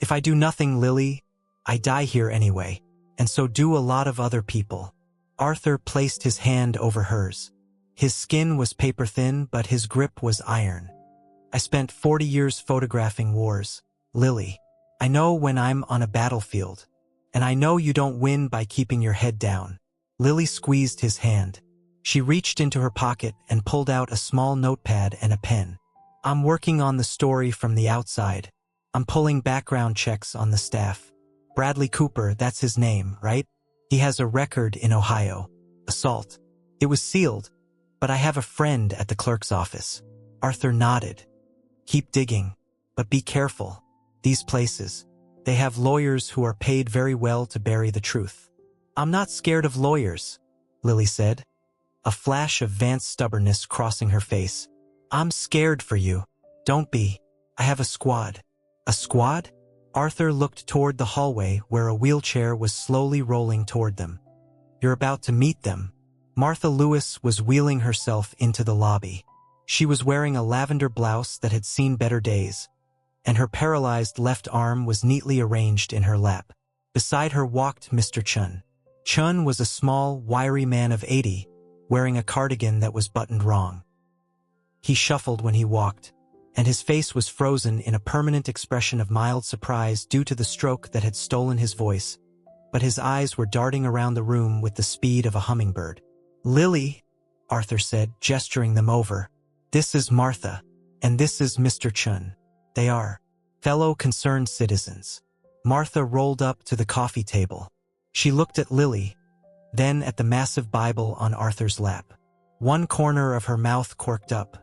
If I do nothing, Lily, I die here anyway, and so do a lot of other people." Arthur placed his hand over hers. His skin was paper thin, but his grip was iron. "I spent 40 years photographing wars, Lily. I know when I'm on a battlefield, and I know you don't win by keeping your head down." Lily squeezed his hand. She reached into her pocket and pulled out a small notepad and a pen. "I'm working on the story from the outside. I'm pulling background checks on the staff. Bradley Cooper, that's his name, right? He has a record in Ohio. Assault. It was sealed, but I have a friend at the clerk's office." Arthur nodded. "Keep digging, but be careful. These places, they have lawyers who are paid very well to bury the truth." "I'm not scared of lawyers," Lily said, a flash of Vance stubbornness crossing her face. "I'm scared for you. Don't be. I have a squad." "A squad?" Arthur looked toward the hallway where a wheelchair was slowly rolling toward them. "You're about to meet them." Martha Lewis was wheeling herself into the lobby. She was wearing a lavender blouse that had seen better days, and her paralyzed left arm was neatly arranged in her lap. Beside her walked Mr. Chun. Chun was a small, wiry man of 80, wearing a cardigan that was buttoned wrong. He shuffled when he walked, and his face was frozen in a permanent expression of mild surprise due to the stroke that had stolen his voice, but his eyes were darting around the room with the speed of a hummingbird. "Lily," Arthur said, gesturing them over. "This is Martha, and this is Mr. Chun. They are fellow concerned citizens." Martha rolled up to the coffee table. She looked at Lily, then at the massive Bible on Arthur's lap. One corner of her mouth quirked up.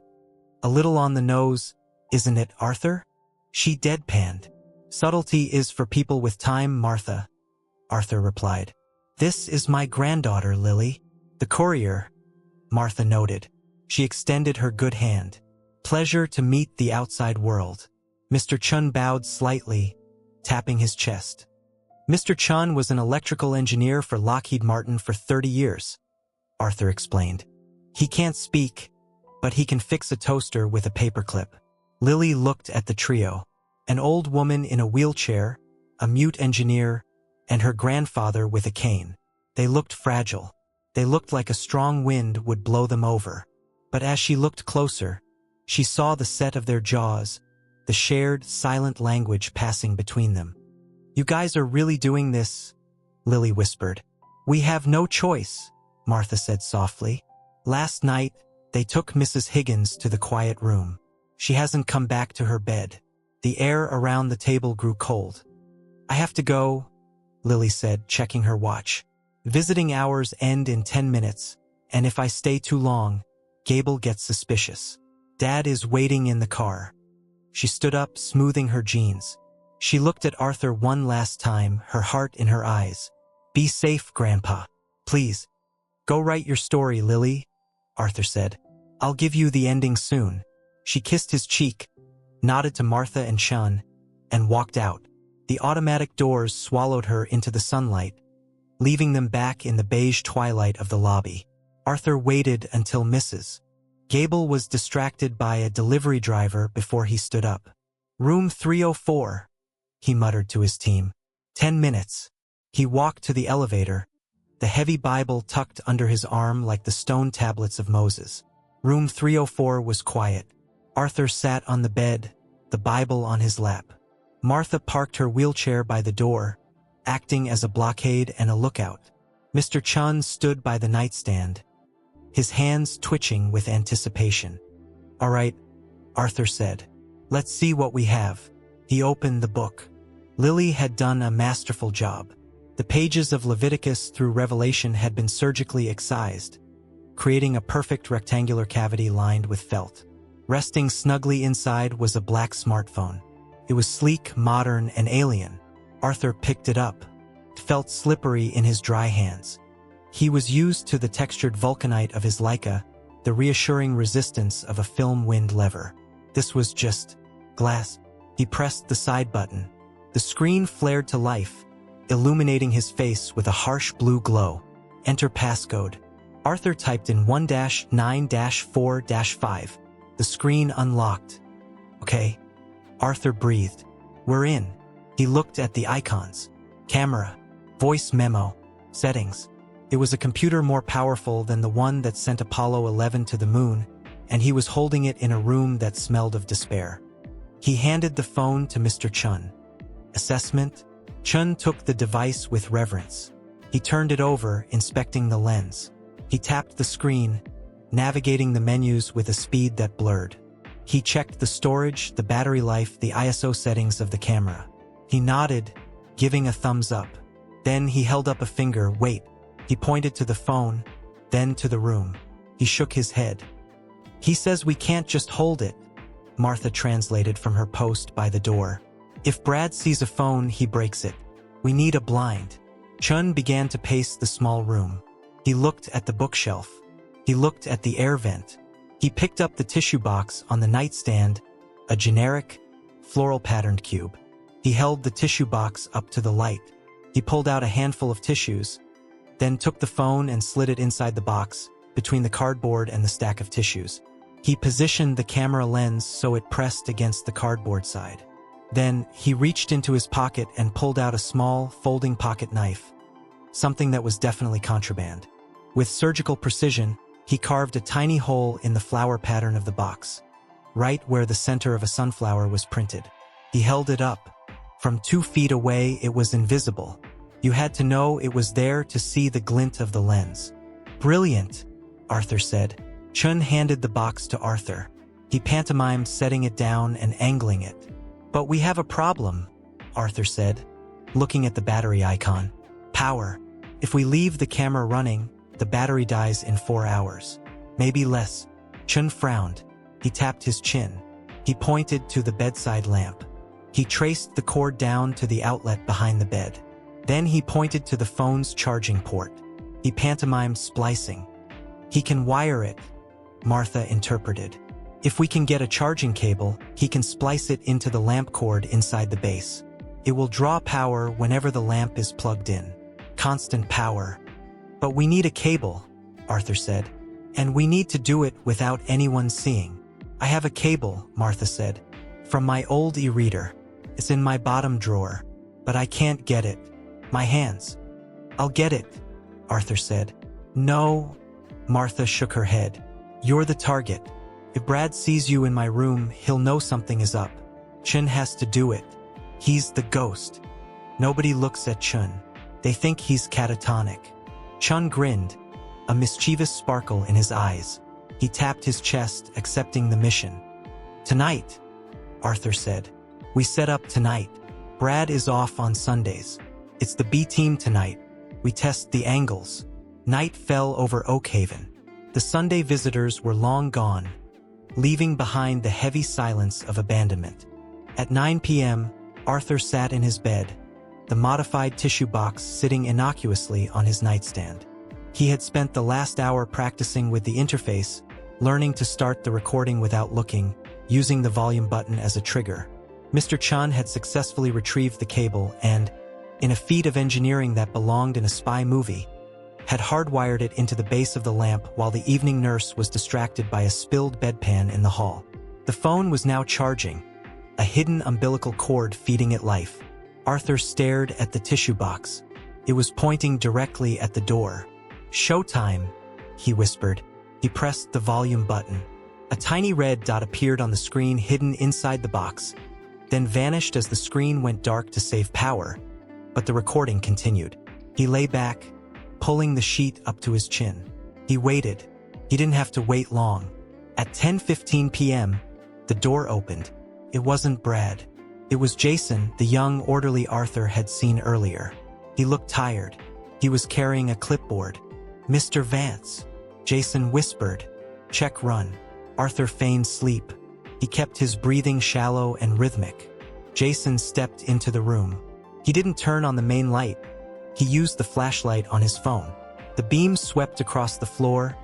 A little on the nose, Isn't it, Arthur? She deadpanned. Subtlety is for people with time, Martha, Arthur replied. This is my granddaughter, Lily. The courier, Martha noted. She extended her good hand. Pleasure to meet the outside world. Mr. Chun bowed slightly, tapping his chest. Mr. Chun was an electrical engineer for Lockheed Martin for 30 years, Arthur explained. He can't speak, but he can fix a toaster with a paperclip. Lily looked at the trio. An old woman in a wheelchair, a mute engineer, and her grandfather with a cane. They looked fragile. They looked like a strong wind would blow them over. But as she looked closer, she saw the set of their jaws, the shared, silent language passing between them. You guys are really doing this, Lily whispered. We have no choice, Martha said softly. Last night, they took Mrs. Higgins to the quiet room. She hasn't come back to her bed. The air around the table grew cold. I have to go, Lily said, checking her watch. Visiting hours end in 10 minutes, and if I stay too long, Gable gets suspicious. Dad is waiting in the car. She stood up, smoothing her jeans. She looked at Arthur one last time, her heart in her eyes. Be safe, Grandpa. Please. Go write your story, Lily, Arthur said. I'll give you the ending soon. She kissed his cheek, nodded to Martha and Chun, and walked out. The automatic doors swallowed her into the sunlight, leaving them back in the beige twilight of the lobby. Arthur waited until Mrs. Gable was distracted by a delivery driver before he stood up. Room 304, he muttered to his team. 10 minutes. He walked to the elevator, the heavy Bible tucked under his arm like the stone tablets of Moses. Room 304 was quiet. Arthur sat on the bed, the Bible on his lap. Martha parked her wheelchair by the door, acting as a blockade and a lookout. Mr. Chun stood by the nightstand, his hands twitching with anticipation. All right, Arthur said. Let's see what we have. He opened the book. Lily had done a masterful job. The pages of Leviticus through Revelation had been surgically excised, creating a perfect rectangular cavity lined with felt. Resting snugly inside was a black smartphone. It was sleek, modern, and alien. Arthur picked it up. It felt slippery in his dry hands. He was used to the textured vulcanite of his Leica, the reassuring resistance of a film wind lever. This was just glass. He pressed the side button. The screen flared to life, illuminating his face with a harsh blue glow. Enter passcode. Arthur typed in 1-9-4-5. The screen unlocked. Okay. Arthur breathed. We're in. He looked at the icons. Camera. Voice memo. Settings. It was a computer more powerful than the one that sent Apollo 11 to the moon, and he was holding it in a room that smelled of despair. He handed the phone to Mr. Chun. Assessment? Chun took the device with reverence. He turned it over, inspecting the lens. He tapped the screen, navigating the menus with a speed that blurred. He checked the storage, the battery life, the ISO settings of the camera. He nodded, giving a thumbs up. Then he held up a finger. Wait. He pointed to the phone, then to the room. He shook his head. He says we can't just hold it, Martha translated from her post by the door. If Brad sees a phone, he breaks it. We need a blind. Chun began to pace the small room. He looked at the bookshelf. He looked at the air vent. He picked up the tissue box on the nightstand, a generic, floral-patterned cube. He held the tissue box up to the light. He pulled out a handful of tissues, then took the phone and slid it inside the box, between the cardboard and the stack of tissues. He positioned the camera lens so it pressed against the cardboard side. Then, he reached into his pocket and pulled out a small, folding pocket knife, something that was definitely contraband. With surgical precision, he carved a tiny hole in the flower pattern of the box, right where the center of a sunflower was printed. He held it up. From 2 feet away, it was invisible. You had to know it was there to see the glint of the lens. Brilliant, Arthur said. Chun handed the box to Arthur. He pantomimed setting it down and angling it. But we have a problem, Arthur said, looking at the battery icon. Power. If we leave the camera running, the battery dies in 4 hours. Maybe less. Chun frowned. He tapped his chin. He pointed to the bedside lamp. He traced the cord down to the outlet behind the bed. Then he pointed to the phone's charging port. He pantomimed splicing. "He can wire it," Martha interpreted. "If we can get a charging cable, he can splice it into the lamp cord inside the base. It will draw power whenever the lamp is plugged in. Constant power." "But we need a cable," Arthur said. "And we need to do it without anyone seeing." "I have a cable," Martha said. "From my old e-reader. It's in my bottom drawer. But I can't get it. My hands." "I'll get it," Arthur said. "No." Martha shook her head. "You're the target. If Brad sees you in my room, he'll know something is up. Chun has to do it. He's the ghost." Nobody looks at Chun. They think he's catatonic. Chun grinned, a mischievous sparkle in his eyes. He tapped his chest, accepting the mission. "Tonight," Arthur said. "We set up tonight. Brad is off on Sundays. It's the B team tonight. We test the angles." Night fell over Oakhaven. The Sunday visitors were long gone, leaving behind the heavy silence of abandonment. At 9 p.m., Arthur sat in his bed, the modified tissue box sitting innocuously on his nightstand. He had spent the last hour practicing with the interface, learning to start the recording without looking, using the volume button as a trigger. Mr. Chun had successfully retrieved the cable and, in a feat of engineering that belonged in a spy movie, had hardwired it into the base of the lamp while the evening nurse was distracted by a spilled bedpan in the hall. The phone was now charging, a hidden umbilical cord feeding it life. Arthur stared at the tissue box. It was pointing directly at the door. "Showtime," he whispered. He pressed the volume button. A tiny red dot appeared on the screen hidden inside the box, then vanished as the screen went dark to save power, but the recording continued. He lay back, pulling the sheet up to his chin. He waited. He didn't have to wait long. At 10:15 p.m., the door opened. It wasn't Brad. It was Jason, the young, orderly Arthur had seen earlier. He looked tired. He was carrying a clipboard. "Mr. Vance," Jason whispered. "Check run." Arthur feigned sleep. He kept his breathing shallow and rhythmic. Jason stepped into the room. He didn't turn on the main light. He used the flashlight on his phone. The beam swept across the floor,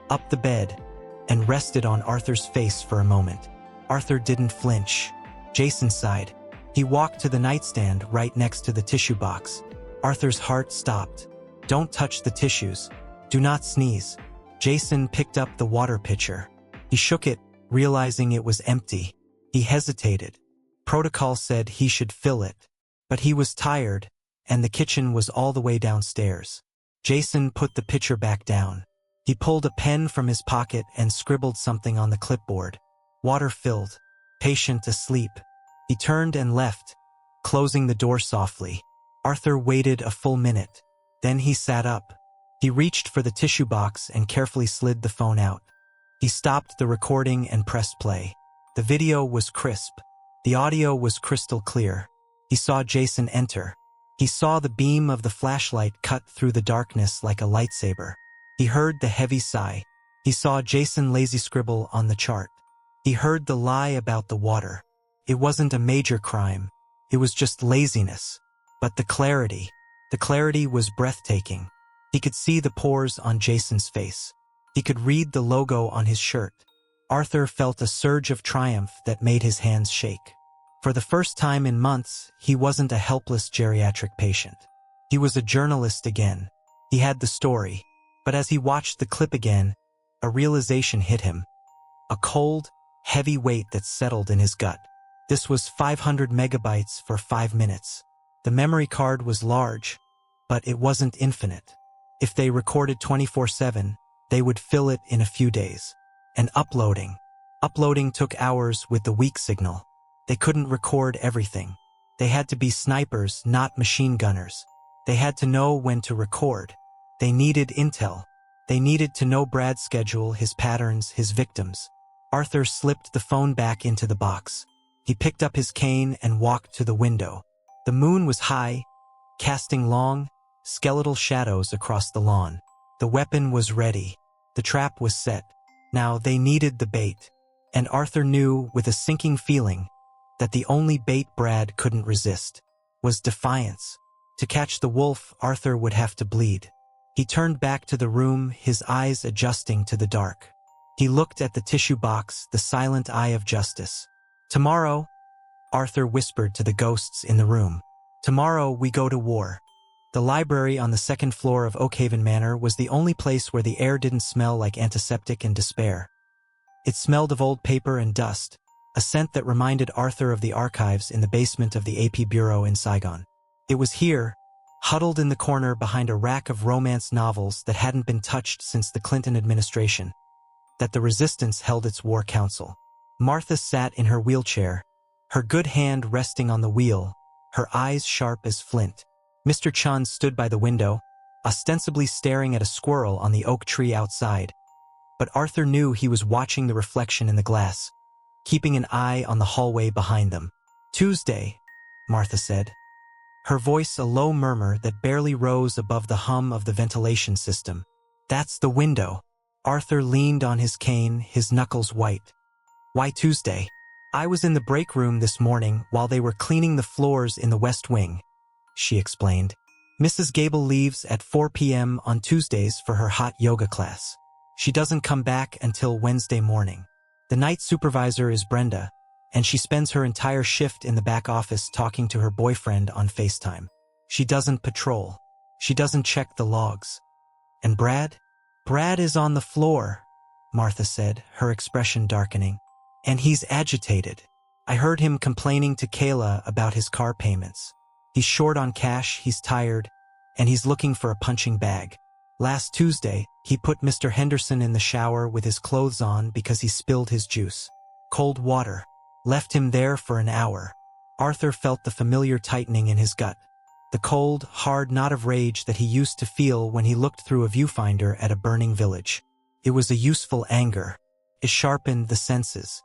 up the bed, and rested on Arthur's face for a moment. Arthur didn't flinch. Jason sighed. He walked to the nightstand right next to the tissue box. Arthur's heart stopped. "Don't touch the tissues. Do not sneeze." Jason picked up the water pitcher. He shook it, realizing it was empty. He hesitated. Protocol said he should fill it. But he was tired, and the kitchen was all the way downstairs. Jason put the pitcher back down. He pulled a pen from his pocket and scribbled something on the clipboard. "Water filled. Patient asleep." He turned and left, closing the door softly. Arthur waited a full minute. Then he sat up. He reached for the tissue box and carefully slid the phone out. He stopped the recording and pressed play. The video was crisp. The audio was crystal clear. He saw Jason enter. He saw the beam of the flashlight cut through the darkness like a lightsaber. He heard the heavy sigh. He saw Jason lazy scribble on the chart. He heard the lie about the water. It wasn't a major crime. It was just laziness. But the clarity was breathtaking. He could see the pores on Jason's face. He could read the logo on his shirt. Arthur felt a surge of triumph that made his hands shake. For the first time in months, he wasn't a helpless geriatric patient. He was a journalist again. He had the story. But as he watched the clip again, a realization hit him. A cold, heavy weight that settled in his gut. This was 500 megabytes for 5 minutes. The memory card was large, but it wasn't infinite. If they recorded 24/7, they would fill it in a few days. And uploading took hours with the weak signal. They couldn't record everything. They had to be snipers, not machine gunners. They had to know when to record. They needed intel. They needed to know Brad's schedule, his patterns, his victims. Arthur slipped the phone back into the box. He picked up his cane and walked to the window. The moon was high, casting long, skeletal shadows across the lawn. The weapon was ready. The trap was set. Now they needed the bait. And Arthur knew, with a sinking feeling, that the only bait Brad couldn't resist was defiance. To catch the wolf, Arthur would have to bleed. He turned back to the room, his eyes adjusting to the dark. He looked at the tissue box, the silent eye of justice. "Tomorrow," Arthur whispered to the ghosts in the room. "Tomorrow we go to war." The library on the second floor of Oakhaven Manor was the only place where the air didn't smell like antiseptic and despair. It smelled of old paper and dust, a scent that reminded Arthur of the archives in the basement of the AP Bureau in Saigon. It was here, huddled in the corner behind a rack of romance novels that hadn't been touched since the Clinton administration, that the resistance held its war council. Martha sat in her wheelchair, her good hand resting on the wheel, her eyes sharp as flint. Mr. Chun stood by the window, ostensibly staring at a squirrel on the oak tree outside. But Arthur knew he was watching the reflection in the glass, keeping an eye on the hallway behind them. "Tuesday," Martha said, her voice a low murmur that barely rose above the hum of the ventilation system. "That's the window." Arthur leaned on his cane, his knuckles white. "Why Tuesday?" "I was in the break room this morning while they were cleaning the floors in the West Wing," she explained. "Mrs. Gable leaves at 4 p.m. on Tuesdays for her hot yoga class. She doesn't come back until Wednesday morning. The night supervisor is Brenda, and she spends her entire shift in the back office talking to her boyfriend on FaceTime. She doesn't patrol. She doesn't check the logs. And Brad? Brad is on the floor," Martha said, her expression darkening. "And he's agitated. I heard him complaining to Kayla about his car payments. He's short on cash, he's tired, and he's looking for a punching bag. Last Tuesday, he put Mr. Henderson in the shower with his clothes on because he spilled his juice. Cold water. Left him there for an hour." Arthur felt the familiar tightening in his gut, the cold, hard knot of rage that he used to feel when he looked through a viewfinder at a burning village. It was a useful anger. It sharpened the senses.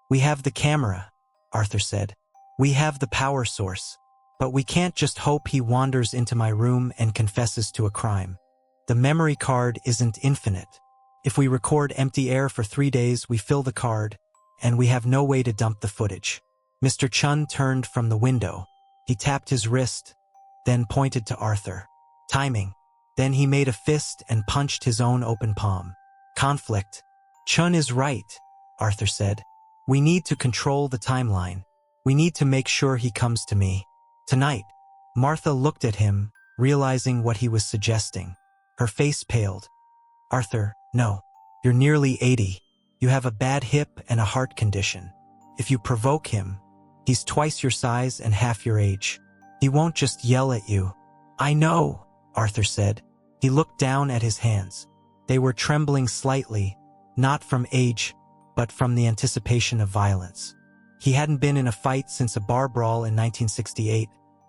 "We have the camera," Arthur said. "We have the power source. But we can't just hope he wanders into my room and confesses to a crime. The memory card isn't infinite. If we record empty air for 3 days, we fill the card, and we have no way to dump the footage." Mr. Chun turned from the window. He tapped his wrist, then pointed to Arthur. Timing. Then he made a fist and punched his own open palm. "Conflict. Chun is right," Arthur said. "We need to control the timeline. We need to make sure he comes to me. Tonight." Martha looked at him, realizing what he was suggesting. Her face paled. "Arthur, no. You're nearly 80. You have a bad hip and a heart condition. If you provoke him, he's twice your size and half your age. He won't just yell at you." "I know," Arthur said. He looked down at his hands. They were trembling slightly, not from age, but from the anticipation of violence. He hadn't been in a fight since a bar brawl in 1968,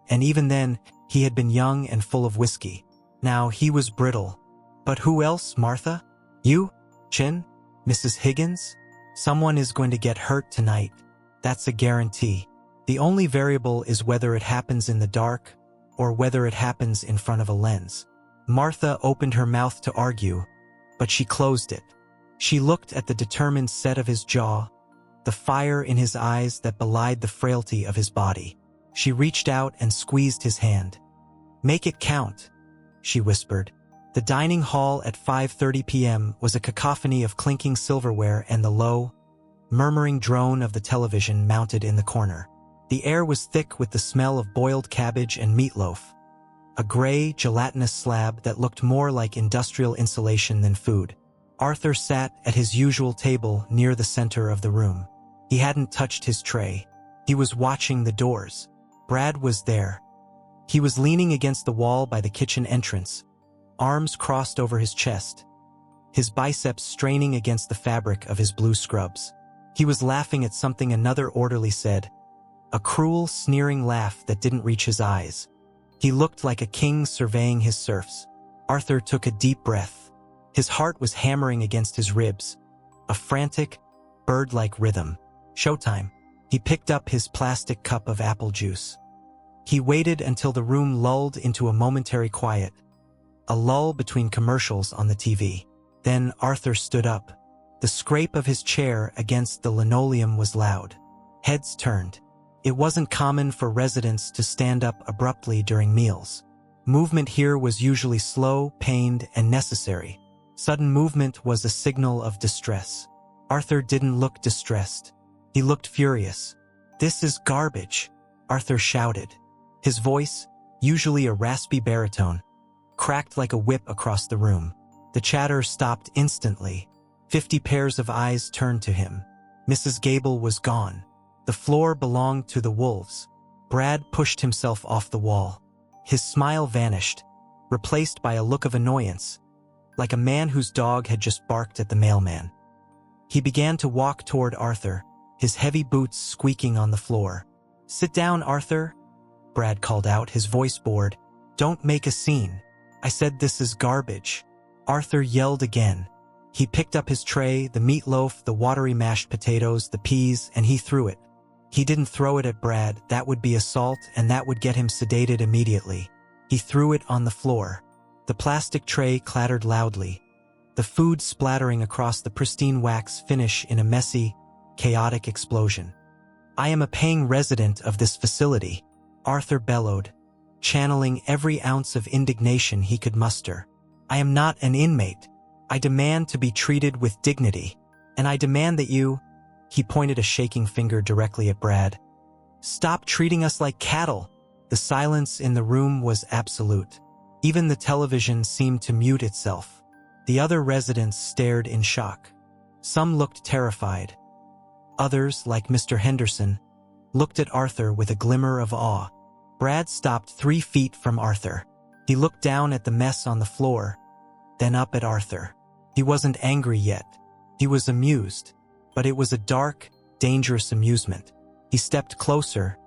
and even then, he had been young and full of whiskey. Now he was brittle. "But who else, Martha? You? Chin? Mrs. Higgins? Someone is going to get hurt tonight. That's a guarantee. The only variable is whether it happens in the dark or whether it happens in front of a lens." Martha opened her mouth to argue, but she closed it. She looked at the determined set of his jaw, the fire in his eyes that belied the frailty of his body. She reached out and squeezed his hand. "Make it count," she whispered. The dining hall at 5:30 p.m. was a cacophony of clinking silverware and the low, murmuring drone of the television mounted in the corner. The air was thick with the smell of boiled cabbage and meatloaf, a gray, gelatinous slab that looked more like industrial insulation than food. Arthur sat at his usual table near the center of the room. He hadn't touched his tray. He was watching the doors. Brad was there. He was leaning against the wall by the kitchen entrance, arms crossed over his chest, his biceps straining against the fabric of his blue scrubs. He was laughing at something another orderly said, a cruel, sneering laugh that didn't reach his eyes. He looked like a king surveying his serfs. Arthur took a deep breath. His heart was hammering against his ribs, a frantic, bird-like rhythm. Showtime. He picked up his plastic cup of apple juice. He waited until the room lulled into a momentary quiet, a lull between commercials on the TV. Then Arthur stood up. The scrape of his chair against the linoleum was loud. Heads turned. It wasn't common for residents to stand up abruptly during meals. Movement here was usually slow, pained, and necessary. Sudden movement was a signal of distress. Arthur didn't look distressed. He looked furious. "This is garbage," Arthur shouted. His voice, usually a raspy baritone, cracked like a whip across the room. The chatter stopped instantly. 50 pairs of eyes turned to him. Mrs. Gable was gone. The floor belonged to the wolves. Brad pushed himself off the wall. His smile vanished, replaced by a look of annoyance, like a man whose dog had just barked at the mailman. He began to walk toward Arthur, his heavy boots squeaking on the floor. "Sit down, Arthur," Brad called out, his voice bored. "Don't make a scene. I said this is garbage." Arthur yelled again. He picked up his tray, the meatloaf, the watery mashed potatoes, the peas, and he threw it. He didn't throw it at Brad. That would be assault, and that would get him sedated immediately. He threw it on the floor. The plastic tray clattered loudly, the food splattering across the pristine wax finish in a messy, chaotic explosion. "I am a paying resident of this facility," Arthur bellowed, channeling every ounce of indignation he could muster. "I am not an inmate. I demand to be treated with dignity, and I demand that you—" He pointed a shaking finger directly at Brad. "Stop treating us like cattle." The silence in the room was absolute. Even the television seemed to mute itself. The other residents stared in shock. Some looked terrified. Others, like Mr. Henderson, looked at Arthur with a glimmer of awe. Brad stopped 3 feet from Arthur. He looked down at the mess on the floor, then up at Arthur. He wasn't angry yet. He was amused, but it was a dark, dangerous amusement. He stepped closer,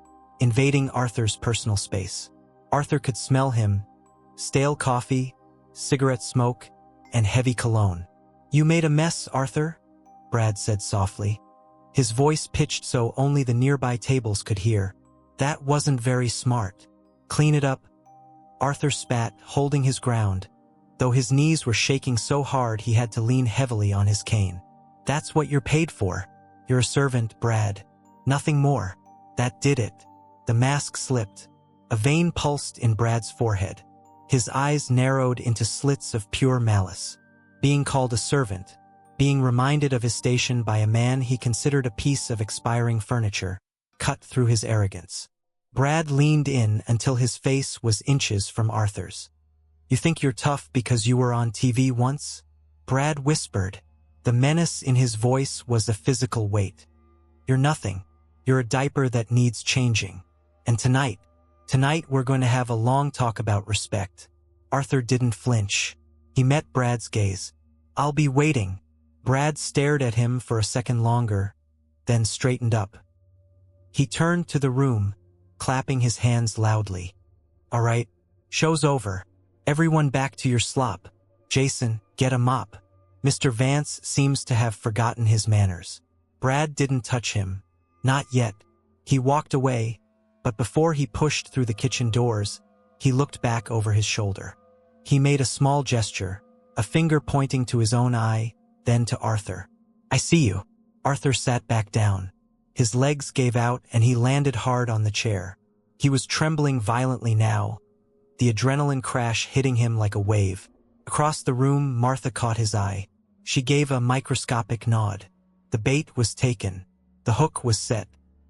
invading Arthur's personal space. Arthur could smell him: stale coffee, cigarette smoke, and heavy cologne. "You made a mess, Arthur," Brad said softly. His voice pitched so only the nearby tables could hear. "That wasn't very smart. Clean it up." Arthur spat, holding his ground, though his knees were shaking so hard he had to lean heavily on his cane. "That's what you're paid for. You're a servant, Brad. Nothing more." That did it. The mask slipped. A vein pulsed in Brad's forehead. His eyes narrowed into slits of pure malice. Being called a servant, being reminded of his station by a man he considered a piece of expiring furniture, cut through his arrogance. Brad leaned in until his face was inches from Arthur's. "You think you're tough because you were on TV once?" Brad whispered. The menace in his voice was a physical weight. "You're nothing. You're a diaper that needs changing. And tonight we're going to have a long talk about respect." Arthur didn't flinch. He met Brad's gaze. "I'll be waiting." Brad stared at him for a second longer, then straightened up. He turned to the room, clapping his hands loudly. "All right, show's over. Everyone back to your slop. Jason, get a mop." Mr. Vance seems to have forgotten his manners. Brad didn't touch him. Not yet. He walked away, but before he pushed through the kitchen doors, he looked back over his shoulder. He made a small gesture, a finger pointing to his own eye, then to Arthur. "I see you." Arthur sat back down. His legs gave out and he landed hard on the chair. He was trembling violently now, the adrenaline crash hitting him like a wave. Across the room, Martha caught his eye. She gave a microscopic nod. The bait was taken. The hook was set.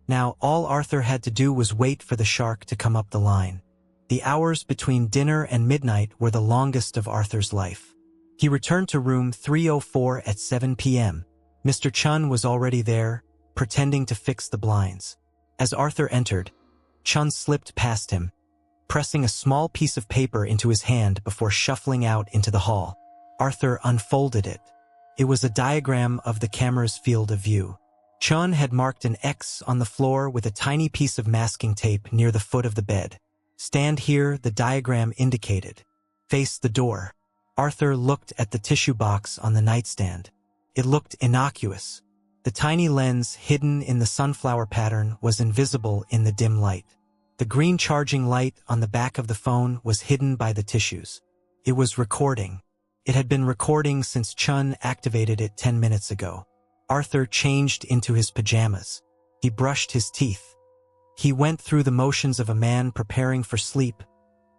Now all Arthur had to do was wait for the shark to come up the line. The hours between dinner and midnight were the longest of Arthur's life. He returned to room 304 at 7 p.m. Mr. Chun was already there, pretending to fix the blinds. As Arthur entered, Chun slipped past him, pressing a small piece of paper into his hand before shuffling out into the hall. Arthur unfolded it. It was a diagram of the camera's field of view. Chun had marked an X on the floor with a tiny piece of masking tape near the foot of the bed. "Stand here," the diagram indicated. "Face the door." Arthur looked at the tissue box on the nightstand. It looked innocuous. The tiny lens hidden in the sunflower pattern was invisible in the dim light. The green charging light on the back of the phone was hidden by the tissues. It was recording. It had been recording since Chun activated it 10 minutes ago. Arthur changed into his pajamas. He brushed his teeth. He went through the motions of a man preparing for sleep,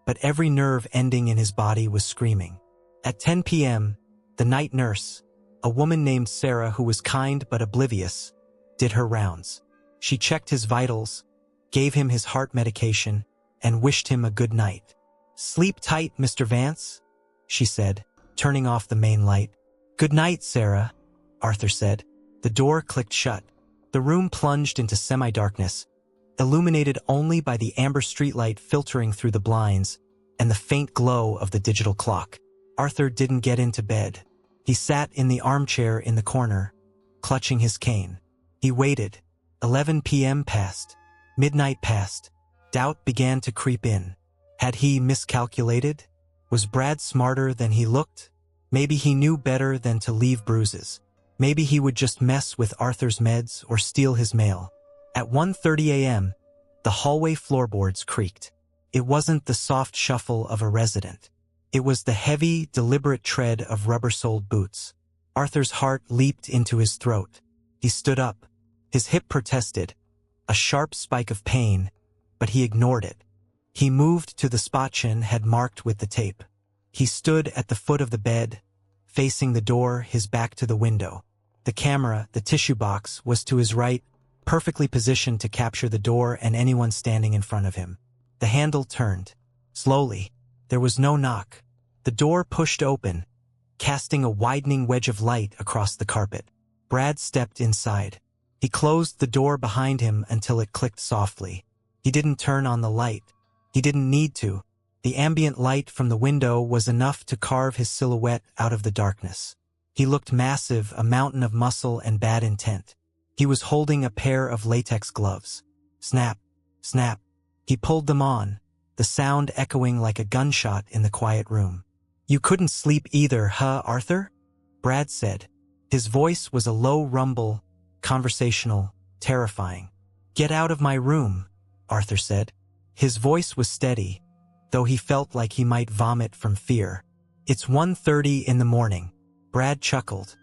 but every nerve ending in his body was screaming. At 10 p.m., the night nurse, a woman named Sarah who was kind but oblivious, did her rounds. She checked his vitals, gave him his heart medication, and wished him a good night. "Sleep tight, Mr. Vance," she said, turning off the main light. "Good night, Sarah," Arthur said. The door clicked shut. The room plunged into semi-darkness, illuminated only by the amber streetlight filtering through the blinds and the faint glow of the digital clock. Arthur didn't get into bed. He sat in the armchair in the corner, clutching his cane. He waited. 11 p.m. passed. Midnight passed. Doubt began to creep in. Had he miscalculated? Was Brad smarter than he looked? Maybe he knew better than to leave bruises. Maybe he would just mess with Arthur's meds or steal his mail. At 1:30 a.m., the hallway floorboards creaked. It wasn't the soft shuffle of a resident. It was the heavy, deliberate tread of rubber-soled boots. Arthur's heart leaped into his throat. He stood up. His hip protested, a sharp spike of pain, but he ignored it. He moved to the spot Chin had marked with the tape. He stood at the foot of the bed, facing the door, his back to the window. The camera, the tissue box, was to his right, perfectly positioned to capture the door and anyone standing in front of him. The handle turned. Slowly. There was no knock. The door pushed open, casting a widening wedge of light across the carpet. Brad stepped inside. He closed the door behind him until it clicked softly. He didn't turn on the light. He didn't need to. The ambient light from the window was enough to carve his silhouette out of the darkness. He looked massive, a mountain of muscle and bad intent. He was holding a pair of latex gloves. Snap, snap. He pulled them on, the sound echoing like a gunshot in the quiet room. "You couldn't sleep either, huh, Arthur?" Brad said. His voice was a low rumble, conversational, terrifying. "Get out of my room," Arthur said. His voice was steady, though he felt like he might vomit from fear. "It's 1:30 in the morning." Brad chuckled.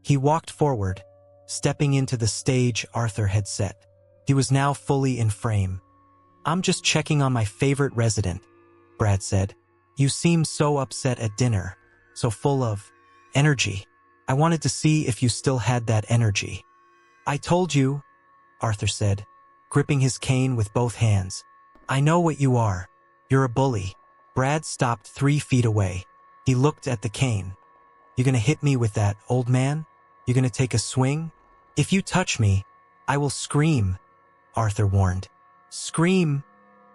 He walked forward, stepping into the stage Arthur had set. He was now fully in frame. "I'm just checking on my favorite resident," Brad said. "You seemed so upset at dinner, so full of energy. I wanted to see if you still had that energy." "I told you," Arthur said, gripping his cane with both hands. "I know what you are. You're a bully." Brad stopped 3 feet away. He looked at the cane. "You gonna hit me with that, old man? You gonna take a swing? If you touch me, I will scream," Arthur warned. "Scream,"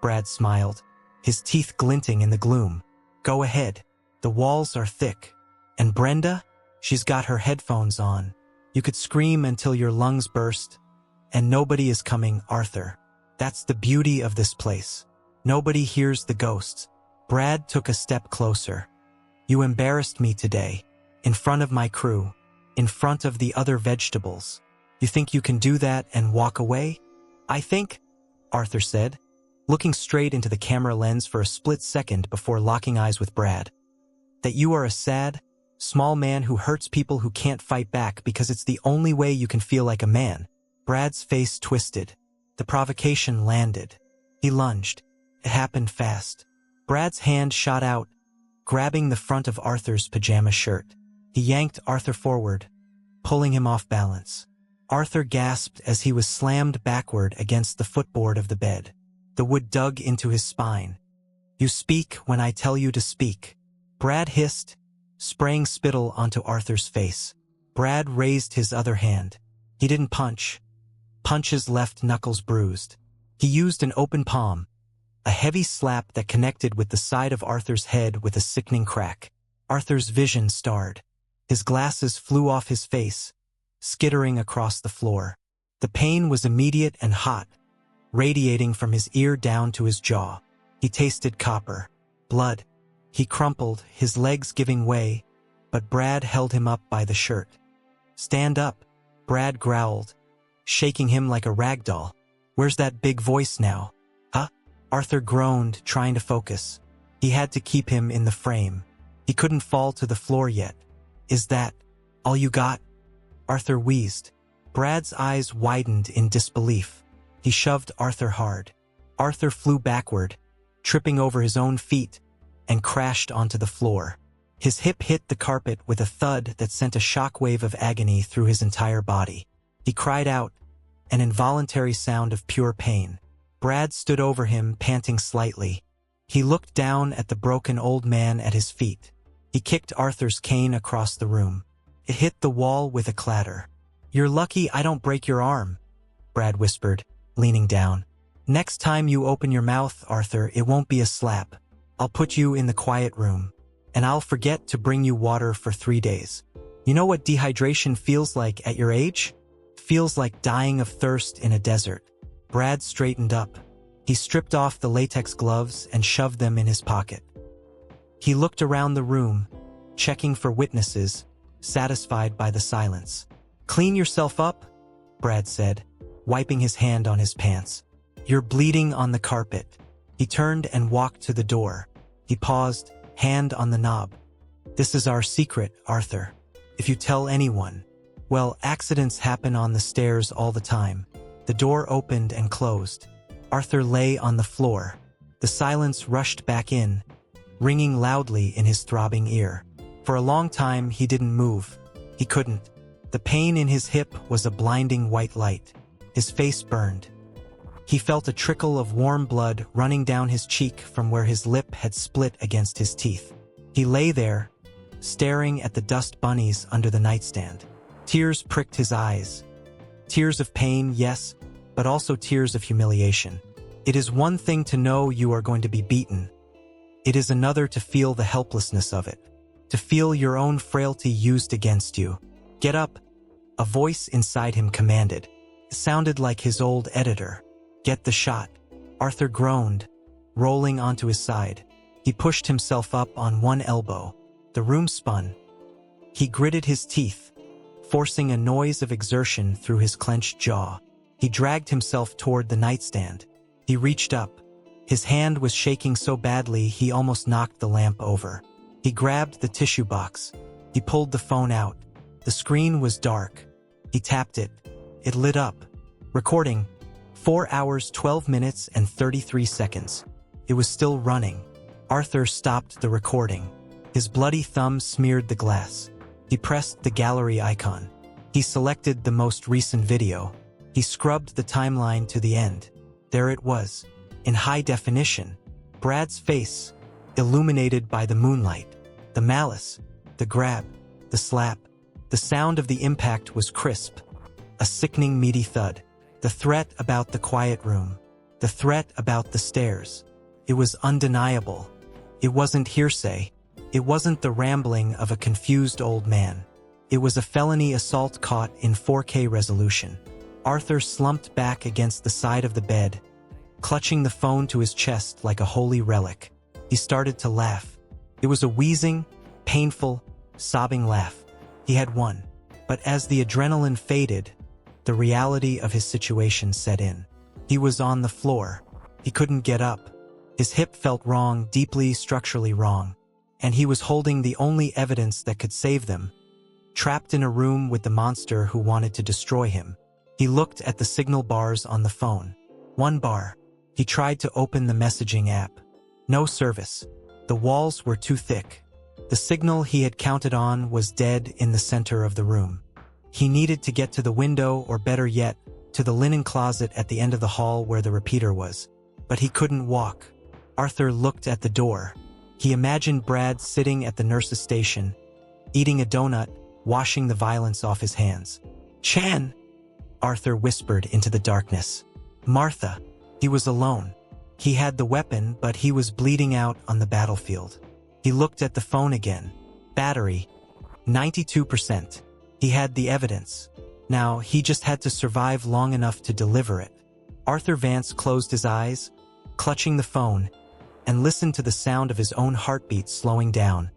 Brad smiled, his teeth glinting in the gloom. "Go ahead. The walls are thick. And Brenda? She's got her headphones on. You could scream until your lungs burst. And nobody is coming, Arthur. That's the beauty of this place. Nobody hears the ghosts." Brad took a step closer. "You embarrassed me today. In front of my crew. In front of the other vegetables. You think you can do that and walk away?" "I think," Arthur said, looking straight into the camera lens for a split second before locking eyes with Brad, "that you are a sad, small man who hurts people who can't fight back because it's the only way you can feel like a man." Brad's face twisted. The provocation landed. He lunged. It happened fast. Brad's hand shot out, grabbing the front of Arthur's pajama shirt. He yanked Arthur forward, pulling him off balance. Arthur gasped as he was slammed backward against the footboard of the bed. The wood dug into his spine. "You speak when I tell you to speak," Brad hissed, spraying spittle onto Arthur's face. Brad raised his other hand. He didn't punch. Punches left knuckles bruised. He used an open palm, a heavy slap that connected with the side of Arthur's head with a sickening crack. Arthur's vision starred. His glasses flew off his face, skittering across the floor. The pain was immediate and hot, radiating from his ear down to his jaw. He tasted copper. Blood. He crumpled, his legs giving way, but Brad held him up by the shirt. "Stand up," Brad growled, shaking him like a rag doll. "Where's that big voice now?" "Huh?" Arthur groaned, trying to focus. He had to keep him in the frame. He couldn't fall to the floor yet. "Is that all you got?" Arthur wheezed. Brad's eyes widened in disbelief. He shoved Arthur hard. Arthur flew backward, tripping over his own feet, and crashed onto the floor. His hip hit the carpet with a thud that sent a shockwave of agony through his entire body. He cried out, an involuntary sound of pure pain. Brad stood over him, panting slightly. He looked down at the broken old man at his feet. He kicked Arthur's cane across the room. It hit the wall with a clatter. "You're lucky I don't break your arm," Brad whispered, leaning down. "Next time you open your mouth, Arthur, it won't be a slap. I'll put you in the quiet room, and I'll forget to bring you water for 3 days. You know what dehydration feels like at your age? Feels like dying of thirst in a desert." Brad straightened up. He stripped off the latex gloves and shoved them in his pocket. He looked around the room, checking for witnesses, satisfied by the silence. "Clean yourself up," Brad said, wiping his hand on his pants. "You're bleeding on the carpet." He turned and walked to the door. He paused, hand on the knob. "This is our secret, Arthur. If you tell anyone, well, accidents happen on the stairs all the time." The door opened and closed. Arthur lay on the floor. The silence rushed back in, ringing loudly in his throbbing ear. For a long time, he didn't move. He couldn't. The pain in his hip was a blinding white light. His face burned. He felt a trickle of warm blood running down his cheek from where his lip had split against his teeth. He lay there, staring at the dust bunnies under the nightstand. Tears pricked his eyes. Tears of pain, yes, but also tears of humiliation. It is one thing to know you are going to be beaten. It is another to feel the helplessness of it, to feel your own frailty used against you. "Get up," a voice inside him commanded. It sounded like his old editor. "Get the shot." Arthur groaned, rolling onto his side. He pushed himself up on one elbow. The room spun. He gritted his teeth, forcing a noise of exertion through his clenched jaw. He dragged himself toward the nightstand. He reached up. His hand was shaking so badly he almost knocked the lamp over. He grabbed the tissue box. He pulled the phone out. The screen was dark. He tapped it. It lit up. Recording. 4 hours, 12 minutes, and 33 seconds. It was still running. Arthur stopped the recording. His bloody thumb smeared the glass. He pressed the gallery icon. He selected the most recent video. He scrubbed the timeline to the end. There it was, in high definition. Brad's face, illuminated by the moonlight. The malice, the grab, the slap. The sound of the impact was crisp. A sickening meaty thud. The threat about the quiet room. The threat about the stairs. It was undeniable. It wasn't hearsay. It wasn't the rambling of a confused old man. It was a felony assault caught in 4K resolution. Arthur slumped back against the side of the bed, clutching the phone to his chest like a holy relic. He started to laugh. It was a wheezing, painful, sobbing laugh. He had won. But as the adrenaline faded, the reality of his situation set in. He was on the floor. He couldn't get up. His hip felt wrong, deeply structurally wrong. And he was holding the only evidence that could save them, trapped in a room with the monster who wanted to destroy him. He looked at the signal bars on the phone. 1 bar. He tried to open the messaging app. No service. The walls were too thick. The signal he had counted on was dead in the center of the room. He needed to get to the window, or better yet, to the linen closet at the end of the hall where the repeater was. But he couldn't walk. Arthur looked at the door. He imagined Brad sitting at the nurse's station, eating a donut, washing the violence off his hands. "Chan!" Arthur whispered into the darkness. "Martha." He was alone. He had the weapon, but he was bleeding out on the battlefield. He looked at the phone again. Battery. 92%. He had the evidence. Now, he just had to survive long enough to deliver it. Arthur Vance closed his eyes, clutching the phone, and listened to the sound of his own heartbeat slowing down,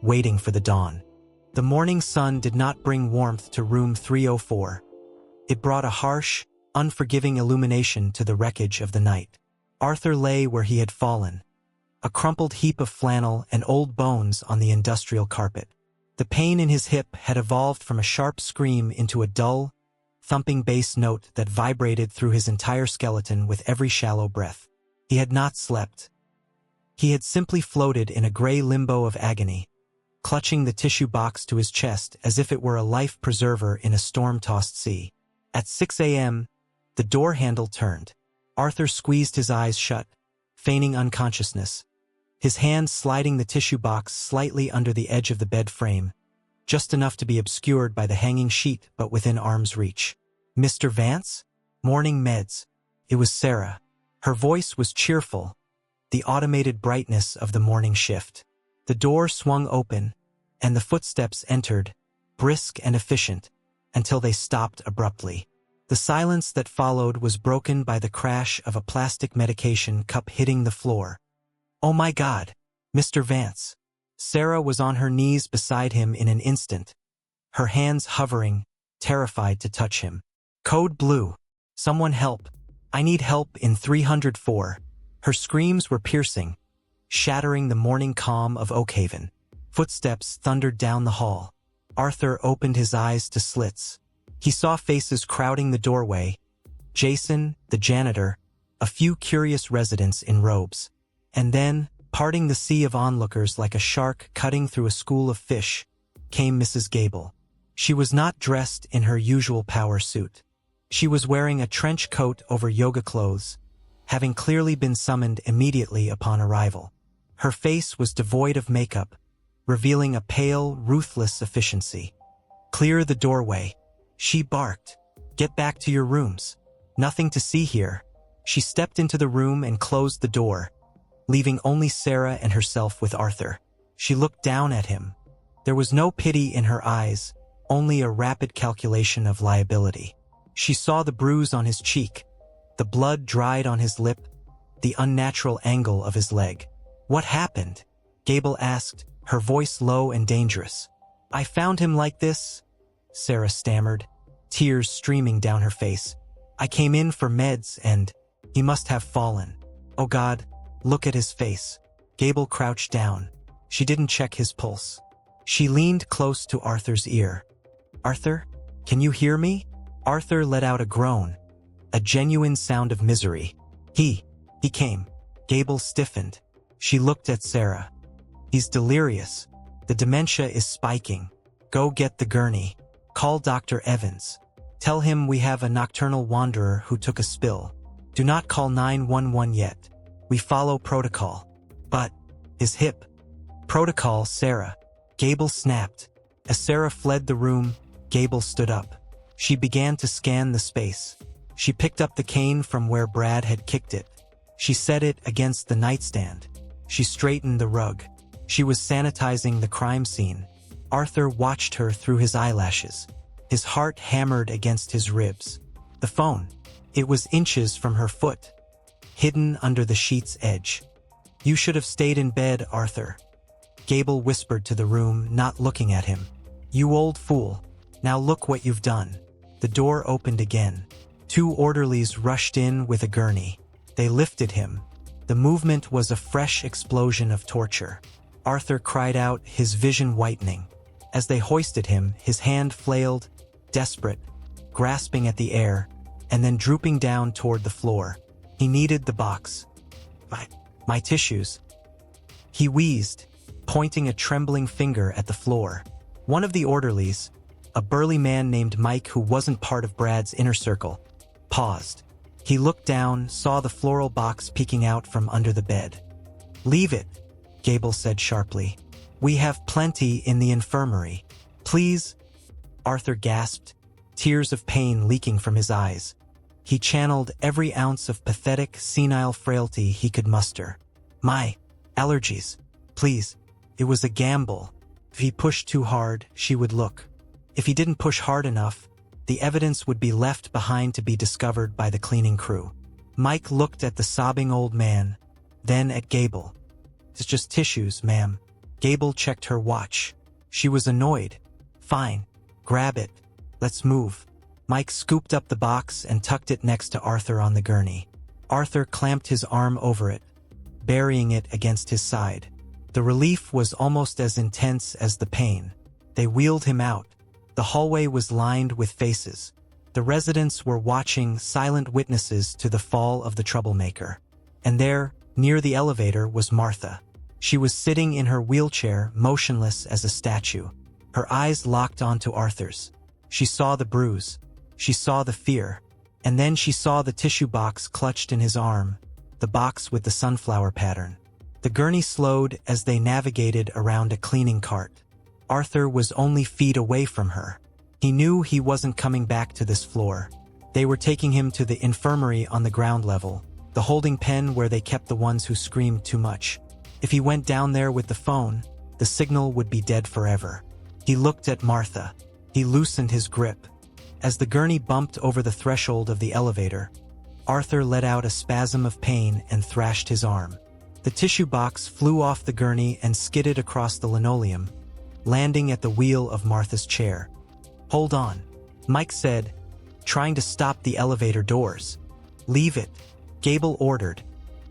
waiting for the dawn. The morning sun did not bring warmth to room 304. It brought a harsh, unforgiving illumination to the wreckage of the night. Arthur lay where he had fallen, a crumpled heap of flannel and old bones on the industrial carpet. The pain in his hip had evolved from a sharp scream into a dull, thumping bass note that vibrated through his entire skeleton with every shallow breath. He had not slept. He had simply floated in a gray limbo of agony, clutching the tissue box to his chest as if it were a life preserver in a storm-tossed sea. At 6 a.m., the door handle turned. Arthur squeezed his eyes shut, feigning unconsciousness, his hand sliding the tissue box slightly under the edge of the bed frame, just enough to be obscured by the hanging sheet but within arm's reach. "Mr. Vance? Morning meds." It was Sarah. Her voice was cheerful, the automated brightness of the morning shift. The door swung open, and the footsteps entered, brisk and efficient, until they stopped abruptly. The silence that followed was broken by the crash of a plastic medication cup hitting the floor. "Oh my God, Mr. Vance." Sarah was on her knees beside him in an instant, her hands hovering, terrified to touch him. "Code Blue. Someone help. I need help in 304. Her screams were piercing, shattering the morning calm of Oakhaven. Footsteps thundered down the hall. Arthur opened his eyes to slits. He saw faces crowding the doorway. Jason, the janitor, a few curious residents in robes. And then, parting the sea of onlookers like a shark cutting through a school of fish, came Mrs. Gable. She was not dressed in her usual power suit. She was wearing a trench coat over yoga clothes, having clearly been summoned immediately upon arrival. Her face was devoid of makeup, revealing a pale, ruthless efficiency. "Clear the doorway," she barked. "Get back to your rooms. Nothing to see here." She stepped into the room and closed the door, leaving only Sarah and herself with Arthur. She looked down at him. There was no pity in her eyes, only a rapid calculation of liability. She saw the bruise on his cheek, the blood dried on his lip, the unnatural angle of his leg. "What happened?" Gable asked, her voice low and dangerous. "I found him like this," Sarah stammered, tears streaming down her face. "I came in for meds and he must have fallen. Oh God, look at his face." Gable crouched down. She didn't check his pulse. She leaned close to Arthur's ear. "Arthur, can you hear me?" Arthur let out a groan, a genuine sound of misery. He came. Gable stiffened. She looked at Sarah. "He's delirious. The dementia is spiking. Go get the gurney. Call Dr. Evans. Tell him we have a nocturnal wanderer who took a spill. Do not call 911 yet. We follow protocol." "But his hip." "Protocol, Sarah." Gable snapped. As Sarah fled the room, Gable stood up. She began to scan the space. She picked up the cane from where Brad had kicked it. She set it against the nightstand. She straightened the rug. She was sanitizing the crime scene. Arthur watched her through his eyelashes. His heart hammered against his ribs. The phone. It was inches from her foot, hidden under the sheet's edge. "You should have stayed in bed, Arthur." Gable whispered to the room, not looking at him. "You old fool. Now look what you've done." The door opened again. 2 orderlies rushed in with a gurney. They lifted him. The movement was a fresh explosion of torture. Arthur cried out, his vision whitening. As they hoisted him, his hand flailed, desperate, grasping at the air, and then drooping down toward the floor. He needed the box. My tissues." He wheezed, pointing a trembling finger at the floor. One of the orderlies, a burly man named Mike who wasn't part of Brad's inner circle, paused. He looked down, saw the floral box peeking out from under the bed. "Leave it," Gable said sharply. "We have plenty in the infirmary. Please." Arthur gasped, tears of pain leaking from his eyes. He channeled every ounce of pathetic, senile frailty he could muster. "My allergies. Please." It was a gamble. If he pushed too hard, she would look. If he didn't push hard enough, the evidence would be left behind to be discovered by the cleaning crew. Mike looked at the sobbing old man, then at Gable. "It's just tissues, ma'am." Gable checked her watch. She was annoyed. "Fine. Grab it. Let's move." Mike scooped up the box and tucked it next to Arthur on the gurney. Arthur clamped his arm over it, burying it against his side. The relief was almost as intense as the pain. They wheeled him out. The hallway was lined with faces. The residents were watching, silent witnesses to the fall of the troublemaker. And there, near the elevator, was Martha. She was sitting in her wheelchair, motionless as a statue. Her eyes locked onto Arthur's. She saw the bruise. She saw the fear. And then she saw the tissue box clutched in his arm, the box with the sunflower pattern. The gurney slowed as they navigated around a cleaning cart. Arthur was only feet away from her. He knew he wasn't coming back to this floor. They were taking him to the infirmary on the ground level, the holding pen where they kept the ones who screamed too much. If he went down there with the phone, the signal would be dead forever. He looked at Martha. He loosened his grip. As the gurney bumped over the threshold of the elevator, Arthur let out a spasm of pain and thrashed his arm. The tissue box flew off the gurney and skidded across the linoleum, landing at the wheel of Martha's chair. "Hold on," Mike said, trying to stop the elevator doors. "Leave it," Gable ordered,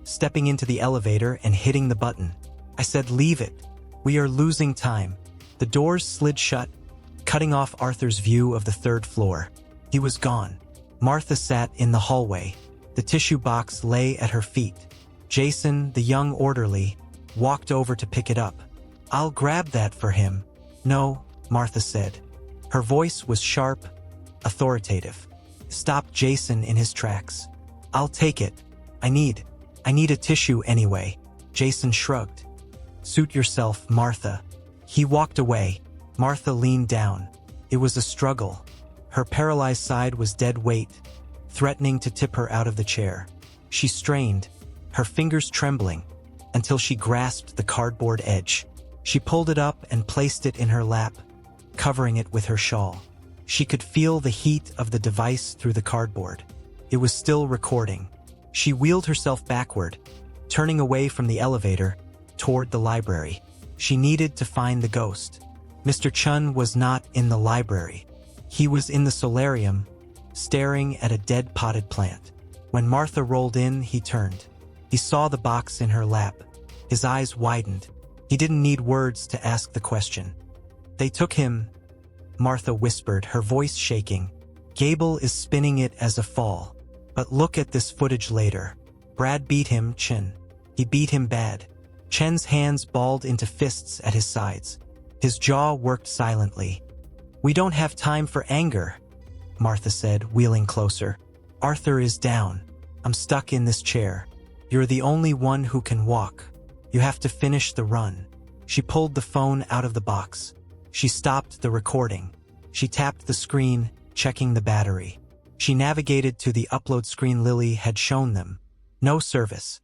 stepping into the elevator and hitting the button. "I said leave it. We are losing time." The doors slid shut, cutting off Arthur's view of the third floor. He was gone. Martha sat in the hallway. The tissue box lay at her feet. Jason, the young orderly, walked over to pick it up. "I'll grab that for him." "No," Martha said. Her voice was sharp, authoritative. Stopped Jason in his tracks. "I'll take it. I need a tissue anyway." Jason shrugged. "Suit yourself, Martha." He walked away. Martha leaned down. It was a struggle. Her paralyzed side was dead weight, threatening to tip her out of the chair. She strained, her fingers trembling, until she grasped the cardboard edge. She pulled it up and placed it in her lap, covering it with her shawl. She could feel the heat of the device through the cardboard. It was still recording. She wheeled herself backward, turning away from the elevator, toward the library. She needed to find the ghost. Mr. Chun was not in the library. He was in the solarium, staring at a dead potted plant. When Martha rolled in, he turned. He saw the box in her lap. His eyes widened. He didn't need words to ask the question. "They took him," Martha whispered, her voice shaking. "Gable is spinning it as a fall. But look at this footage later. Brad beat him, Chen. He beat him bad." Chen's hands balled into fists at his sides. His jaw worked silently. "We don't have time for anger," Martha said, wheeling closer. "Arthur is down. I'm stuck in this chair. You're the only one who can walk. You have to finish the run." She pulled the phone out of the box. She stopped the recording. She tapped the screen, checking the battery. She navigated to the upload screen Lily had shown them. No service.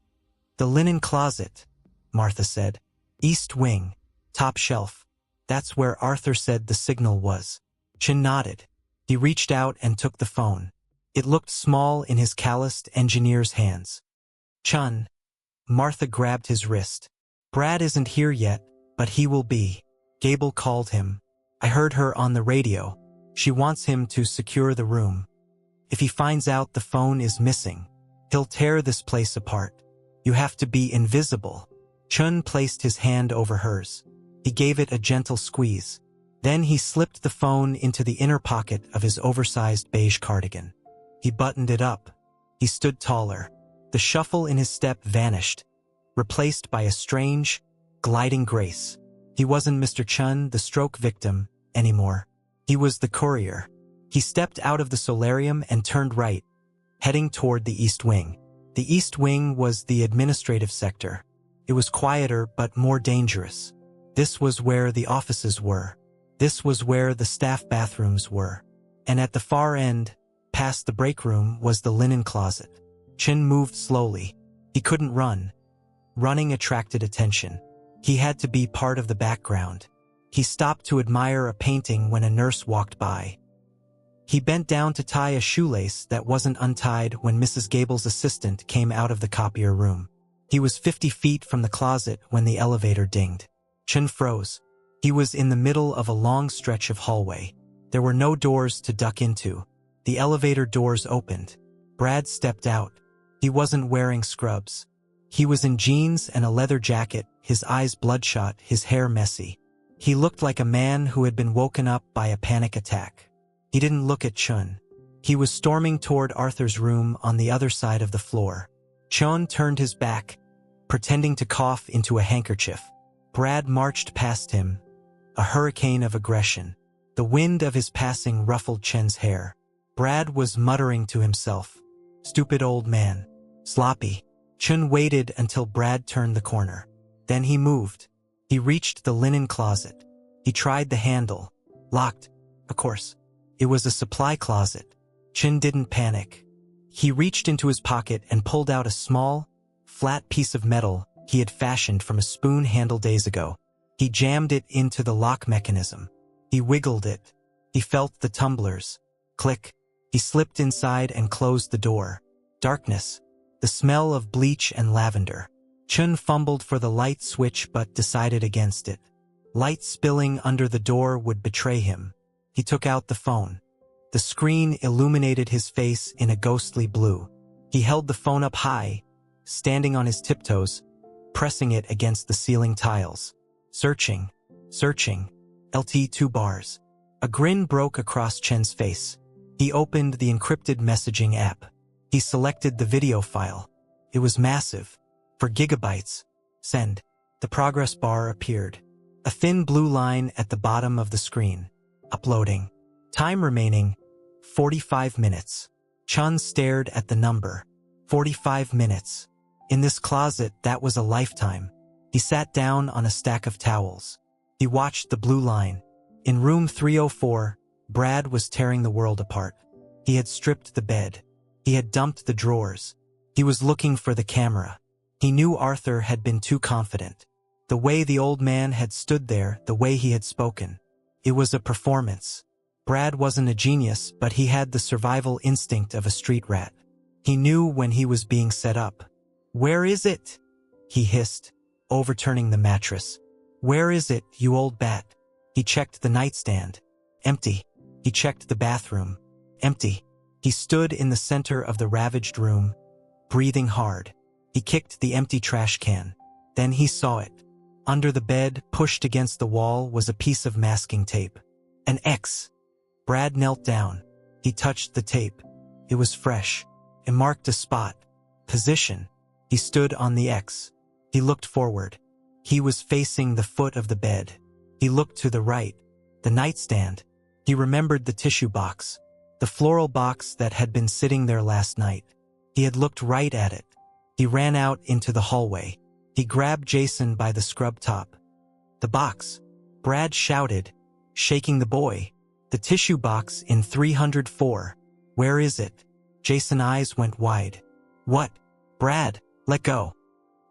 "The linen closet," Martha said. "East wing. Top shelf. That's where Arthur said the signal was." Chin nodded. He reached out and took the phone. It looked small in his calloused engineer's hands. "Chun." Martha grabbed his wrist. "Brad isn't here yet, but he will be." Gable called him. "I heard her on the radio. She wants him to secure the room. If he finds out the phone is missing, he'll tear this place apart. You have to be invisible." Chun placed his hand over hers. He gave it a gentle squeeze. Then he slipped the phone into the inner pocket of his oversized beige cardigan. He buttoned it up. He stood taller. The shuffle in his step vanished, replaced by a strange, gliding grace. He wasn't Mr. Chun, the stroke victim, anymore. He was the courier. He stepped out of the solarium and turned right, heading toward the East Wing. The East Wing was the administrative sector. It was quieter but more dangerous. This was where the offices were. This was where the staff bathrooms were. And at the far end, past the break room, was the linen closet. Chin moved slowly. He couldn't run. Running attracted attention. He had to be part of the background. He stopped to admire a painting when a nurse walked by. He bent down to tie a shoelace that wasn't untied when Mrs. Gable's assistant came out of the copier room. He was 50 feet from the closet when the elevator dinged. Chin froze. He was in the middle of a long stretch of hallway. There were no doors to duck into. The elevator doors opened. Brad stepped out. He wasn't wearing scrubs. He was in jeans and a leather jacket, his eyes bloodshot, his hair messy. He looked like a man who had been woken up by a panic attack. He didn't look at Chun. He was storming toward Arthur's room on the other side of the floor. Chun turned his back, pretending to cough into a handkerchief. Brad marched past him, a hurricane of aggression. The wind of his passing ruffled Chen's hair. Brad was muttering to himself, "Stupid old man. Sloppy." Chun waited until Brad turned the corner. Then he moved. He reached the linen closet. He tried the handle. Locked, of course. It was a supply closet. Chun didn't panic. He reached into his pocket and pulled out a small, flat piece of metal he had fashioned from a spoon handle days ago. He jammed it into the lock mechanism. He wiggled it. He felt the tumblers. Click. He slipped inside and closed the door. Darkness. The smell of bleach and lavender. Chun fumbled for the light switch but decided against it. Light spilling under the door would betray him. He took out the phone. The screen illuminated his face in a ghostly blue. He held the phone up high, standing on his tiptoes, pressing it against the ceiling tiles. Searching. Searching. LT 2 bars. A grin broke across Chen's face. He opened the encrypted messaging app. He selected the video file. It was massive. For gigabytes. Send. The progress bar appeared. A thin blue line at the bottom of the screen. Uploading. Time remaining, 45 minutes. Chun stared at the number. 45 minutes. In this closet, that was a lifetime. He sat down on a stack of towels. He watched the blue line. In room 304, Brad was tearing the world apart. He had stripped the bed. He had dumped the drawers. He was looking for the camera. He knew Arthur had been too confident. The way the old man had stood there, the way he had spoken. It was a performance. Brad wasn't a genius, but he had the survival instinct of a street rat. He knew when he was being set up. "Where is it?" he hissed, overturning the mattress. "Where is it, you old bat?" He checked the nightstand. Empty. He checked the bathroom. Empty. He stood in the center of the ravaged room, breathing hard. He kicked the empty trash can. Then he saw it. Under the bed, pushed against the wall, was a piece of masking tape. An X. Brad knelt down. He touched the tape. It was fresh. It marked a spot. Position. He stood on the X. He looked forward. He was facing the foot of the bed. He looked to the right. The nightstand. He remembered the tissue box. The floral box that had been sitting there last night. He had looked right at it. He ran out into the hallway. He grabbed Jason by the scrub top. "The box!" Brad shouted, shaking the boy. "The tissue box in 304. Where is it?" Jason's eyes went wide. "What?" "Brad, let go."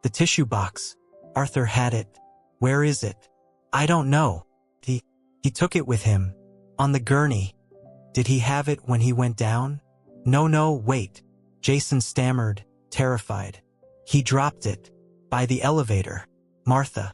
"The tissue box. Arthur had it. Where is it?" "I don't know. He took it with him. On the gurney." "Did he have it when he went down?" No, wait." Jason stammered, terrified. "He dropped it. By the elevator. Martha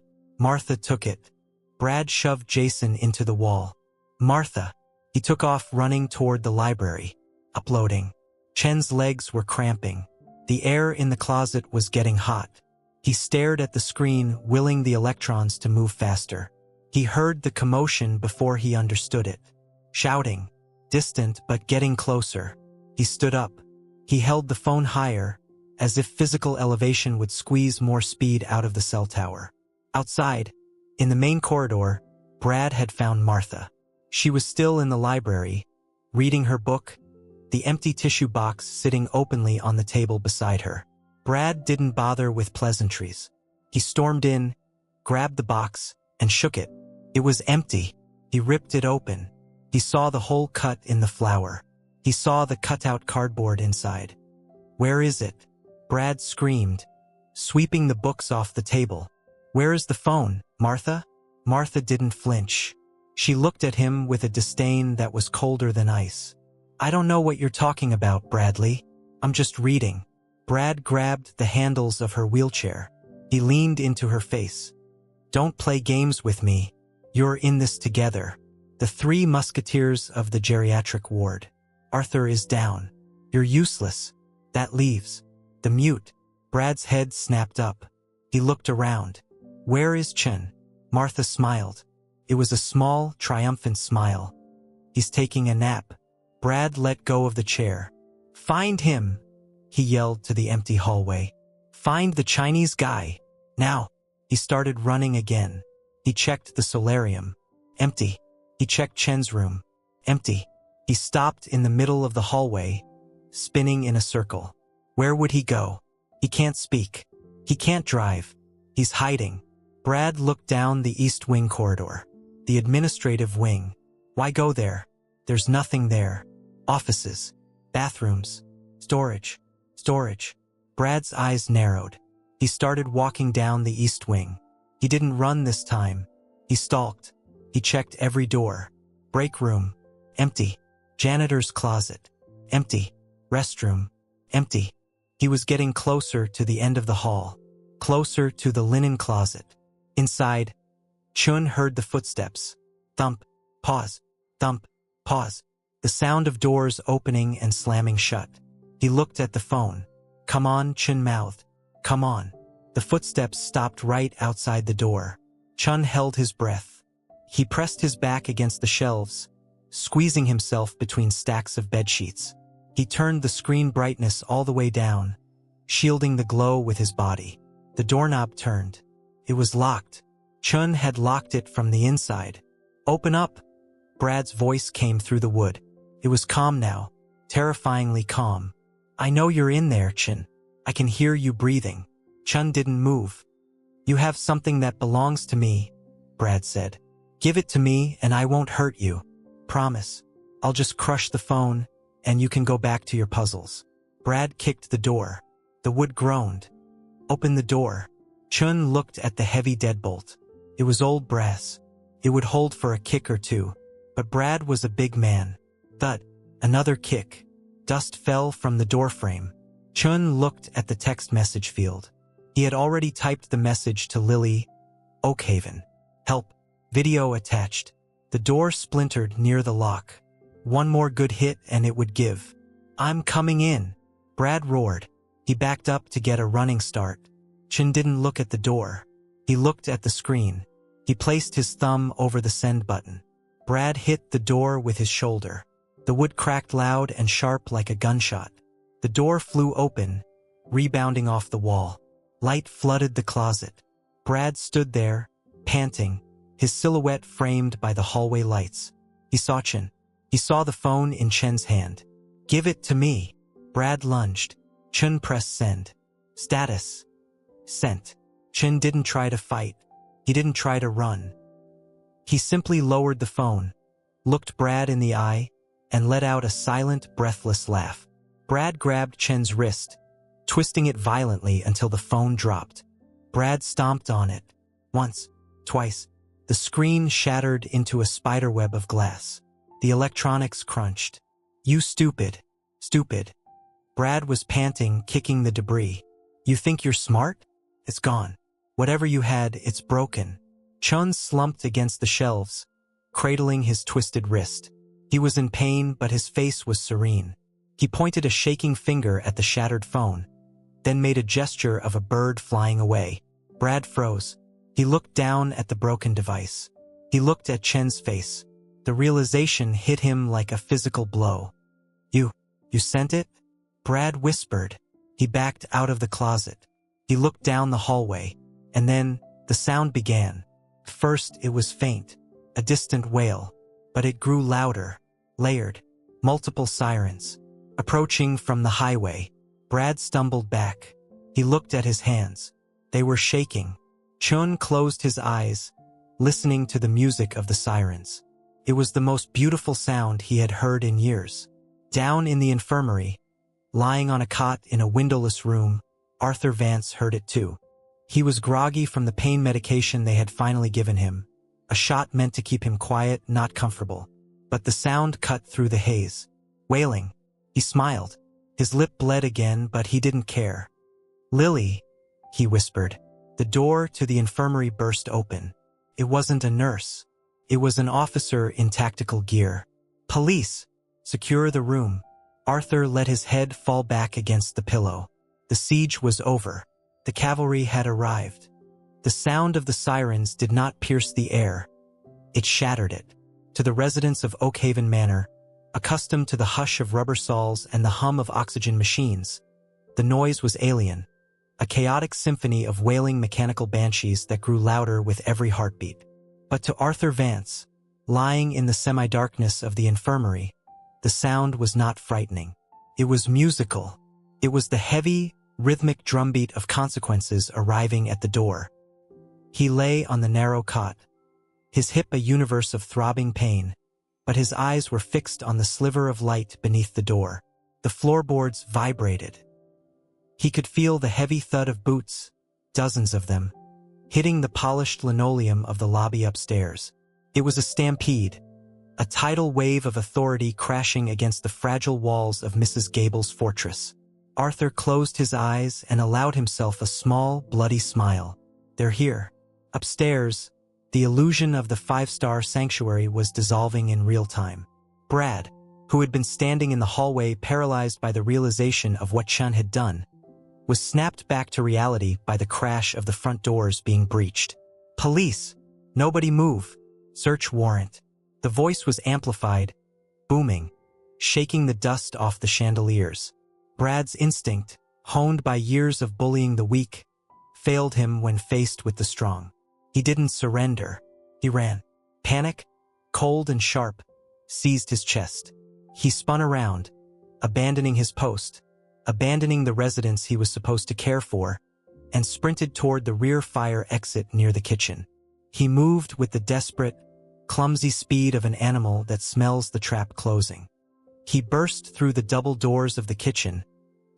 took it." Brad shoved Jason into the wall. "Martha." He took off running toward the library. Uploading. Chen's legs were cramping. The air in the closet was getting hot. He stared at the screen, willing the electrons to move faster. He heard the commotion before he understood it. Shouting. Distant but getting closer. He stood up. He held the phone higher, as if physical elevation would squeeze more speed out of the cell tower. Outside, in the main corridor, Brad had found Martha. She was still in the library, reading her book, the empty tissue box sitting openly on the table beside her. Brad didn't bother with pleasantries. He stormed in, grabbed the box, and shook it. It was empty. He ripped it open. He saw the hole cut in the flower. He saw the cutout cardboard inside. "Where is it?" Brad screamed, sweeping the books off the table. "Where is the phone, Martha?" Martha didn't flinch. She looked at him with a disdain that was colder than ice. "I don't know what you're talking about, Bradley. I'm just reading." Brad grabbed the handles of her wheelchair. He leaned into her face. "Don't play games with me. You're in this together. The three musketeers of the geriatric ward. Arthur is down. You're useless. That leaves. The mute. Brad's head snapped up. He looked around. Where is Chen? Martha smiled. It was a small, triumphant smile. He's taking a nap. Brad let go of the chair. Find him, he yelled to the empty hallway. Find the Chinese guy. Now. He started running again. He checked the solarium. Empty. He checked Chen's room. Empty. He stopped in the middle of the hallway, spinning in a circle. Where would he go? He can't speak. He can't drive. He's hiding. Brad looked down the east wing corridor. The administrative wing. Why go there? There's nothing there. Offices. Bathrooms. Storage. Storage. Brad's eyes narrowed. He started walking down the east wing. He didn't run this time. He stalked. He checked every door. Break room. Empty. Janitor's closet. Empty. Restroom. Empty. He was getting closer to the end of the hall. Closer to the linen closet. Inside, Chun heard the footsteps. Thump. Pause. Thump. Pause. The sound of doors opening and slamming shut. He looked at the phone. Come on, Chun mouthed. Come on. The footsteps stopped right outside the door. Chun held his breath. He pressed his back against the shelves, squeezing himself between stacks of bedsheets. He turned the screen brightness all the way down, shielding the glow with his body. The doorknob turned. It was locked. Chun had locked it from the inside. Open up! Brad's voice came through the wood. It was calm now, terrifyingly calm. I know you're in there, Chun. I can hear you breathing. Chun didn't move. You have something that belongs to me, Brad said. Give it to me and I won't hurt you. Promise. I'll just crush the phone and you can go back to your puzzles. Brad kicked the door. The wood groaned. Open the door. Chun looked at the heavy deadbolt. It was old brass. It would hold for a kick or two. But Brad was a big man. Thud. Another kick. Dust fell from the doorframe. Chun looked at the text message field. He had already typed the message to Lily. Oakhaven. Help. Video attached. The door splintered near the lock. One more good hit and it would give. I'm coming in. Brad roared. He backed up to get a running start. Chun didn't look at the door. He looked at the screen. He placed his thumb over the send button. Brad hit the door with his shoulder. The wood cracked loud and sharp like a gunshot. The door flew open, rebounding off the wall. Light flooded the closet. Brad stood there, panting, his silhouette framed by the hallway lights. He saw Chen. He saw the phone in Chen's hand. Give it to me. Brad lunged. Chen pressed send. Status. Sent. Chen didn't try to fight. He didn't try to run. He simply lowered the phone, looked Brad in the eye, and let out a silent, breathless laugh. Brad grabbed Chen's wrist, twisting it violently until the phone dropped. Brad stomped on it. Once, twice. The screen shattered into a spiderweb of glass. The electronics crunched. You stupid. Stupid. Brad was panting, kicking the debris. You think you're smart? It's gone. Whatever you had, it's broken. Chun slumped against the shelves, cradling his twisted wrist. He was in pain, but his face was serene. He pointed a shaking finger at the shattered phone, then made a gesture of a bird flying away. Brad froze. He looked down at the broken device. He looked at Chen's face. The realization hit him like a physical blow. You sent it? Brad whispered. He backed out of the closet. He looked down the hallway, and then the sound began. First, it was faint, a distant wail, but it grew louder, layered, multiple sirens. Approaching from the highway, Brad stumbled back. He looked at his hands. They were shaking. Chun closed his eyes, listening to the music of the sirens. It was the most beautiful sound he had heard in years. Down in the infirmary, lying on a cot in a windowless room, Arthur Vance heard it too. He was groggy from the pain medication they had finally given him, a shot meant to keep him quiet, not comfortable. But the sound cut through the haze. Wailing. He smiled. His lip bled again, but he didn't care. Lily, he whispered. The door to the infirmary burst open. It wasn't a nurse. It was an officer in tactical gear. Police! Secure the room. Arthur let his head fall back against the pillow. The siege was over. The cavalry had arrived. The sound of the sirens did not pierce the air. It shattered it. To the residents of Oakhaven Manor, accustomed to the hush of rubber saws and the hum of oxygen machines, the noise was alien, a chaotic symphony of wailing mechanical banshees that grew louder with every heartbeat. But to Arthur Vance, lying in the semi-darkness of the infirmary, the sound was not frightening. It was musical. It was the heavy, rhythmic drumbeat of consequences arriving at the door. He lay on the narrow cot, his hip a universe of throbbing pain, but his eyes were fixed on the sliver of light beneath the door. The floorboards vibrated. He could feel the heavy thud of boots, dozens of them, hitting the polished linoleum of the lobby upstairs. It was a stampede, a tidal wave of authority crashing against the fragile walls of Mrs. Gable's fortress. Arthur closed his eyes and allowed himself a small, bloody smile. They're here. Upstairs, the illusion of the five-star sanctuary was dissolving in real time. Brad, who had been standing in the hallway paralyzed by the realization of what Chun had done, was snapped back to reality by the crash of the front doors being breached. Police! Nobody move! Search warrant. The voice was amplified, booming, shaking the dust off the chandeliers. Brad's instinct, honed by years of bullying the weak, failed him when faced with the strong. He didn't surrender. He ran. Panic, cold and sharp, seized his chest. He spun around, abandoning his post, abandoning the residence he was supposed to care for, and sprinted toward the rear fire exit near the kitchen. He moved with the desperate, clumsy speed of an animal that smells the trap closing. He burst through the double doors of the kitchen,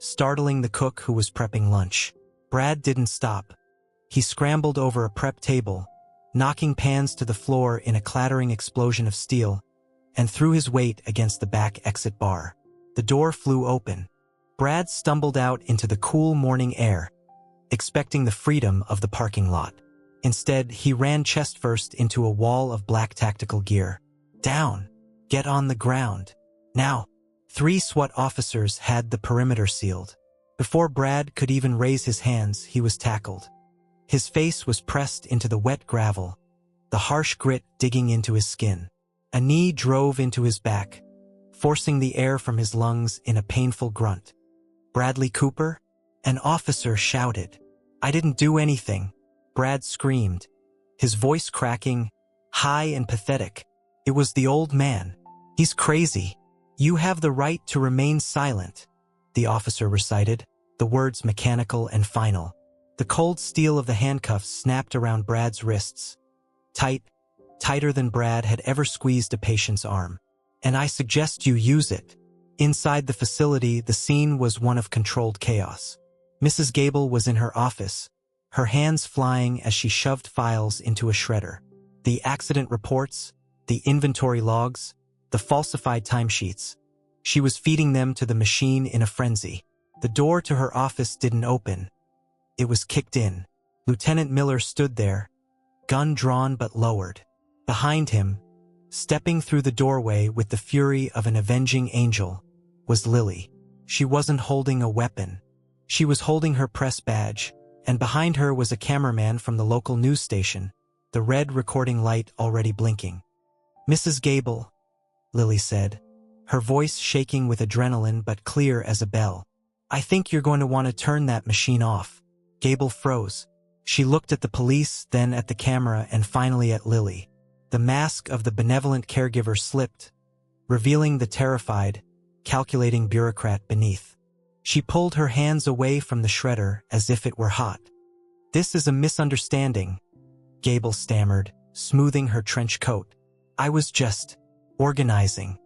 startling the cook who was prepping lunch. Brad didn't stop. He scrambled over a prep table, knocking pans to the floor in a clattering explosion of steel, and threw his weight against the back exit bar. The door flew open. Brad stumbled out into the cool morning air, expecting the freedom of the parking lot. Instead, he ran chest first into a wall of black tactical gear. Down! Get on the ground! Now! 3 SWAT officers had the perimeter sealed. Before Brad could even raise his hands, he was tackled. His face was pressed into the wet gravel, the harsh grit digging into his skin. A knee drove into his back, forcing the air from his lungs in a painful grunt. Bradley Cooper? An officer shouted. I didn't do anything. Brad screamed, his voice cracking, high and pathetic. It was the old man. He's crazy. You have the right to remain silent, the officer recited, the words mechanical and final. The cold steel of the handcuffs snapped around Brad's wrists. Tight, tighter than Brad had ever squeezed a patient's arm. And I suggest you use it. Inside the facility, the scene was one of controlled chaos. Mrs. Gable was in her office, her hands flying as she shoved files into a shredder. The accident reports, the inventory logs, the falsified timesheets. She was feeding them to the machine in a frenzy. The door to her office didn't open. It was kicked in. Lieutenant Miller stood there, gun drawn but lowered. Behind him, stepping through the doorway with the fury of an avenging angel, was Lily. She wasn't holding a weapon. She was holding her press badge, and behind her was a cameraman from the local news station, the red recording light already blinking. Mrs. Gable, Lily said, her voice shaking with adrenaline but clear as a bell. I think you're going to want to turn that machine off. Gable froze. She looked at the police, then at the camera, and finally at Lily. The mask of the benevolent caregiver slipped, revealing the terrified, calculating bureaucrat beneath. She pulled her hands away from the shredder as if it were hot. This is a misunderstanding, Gable stammered, smoothing her trench coat. I was just organizing.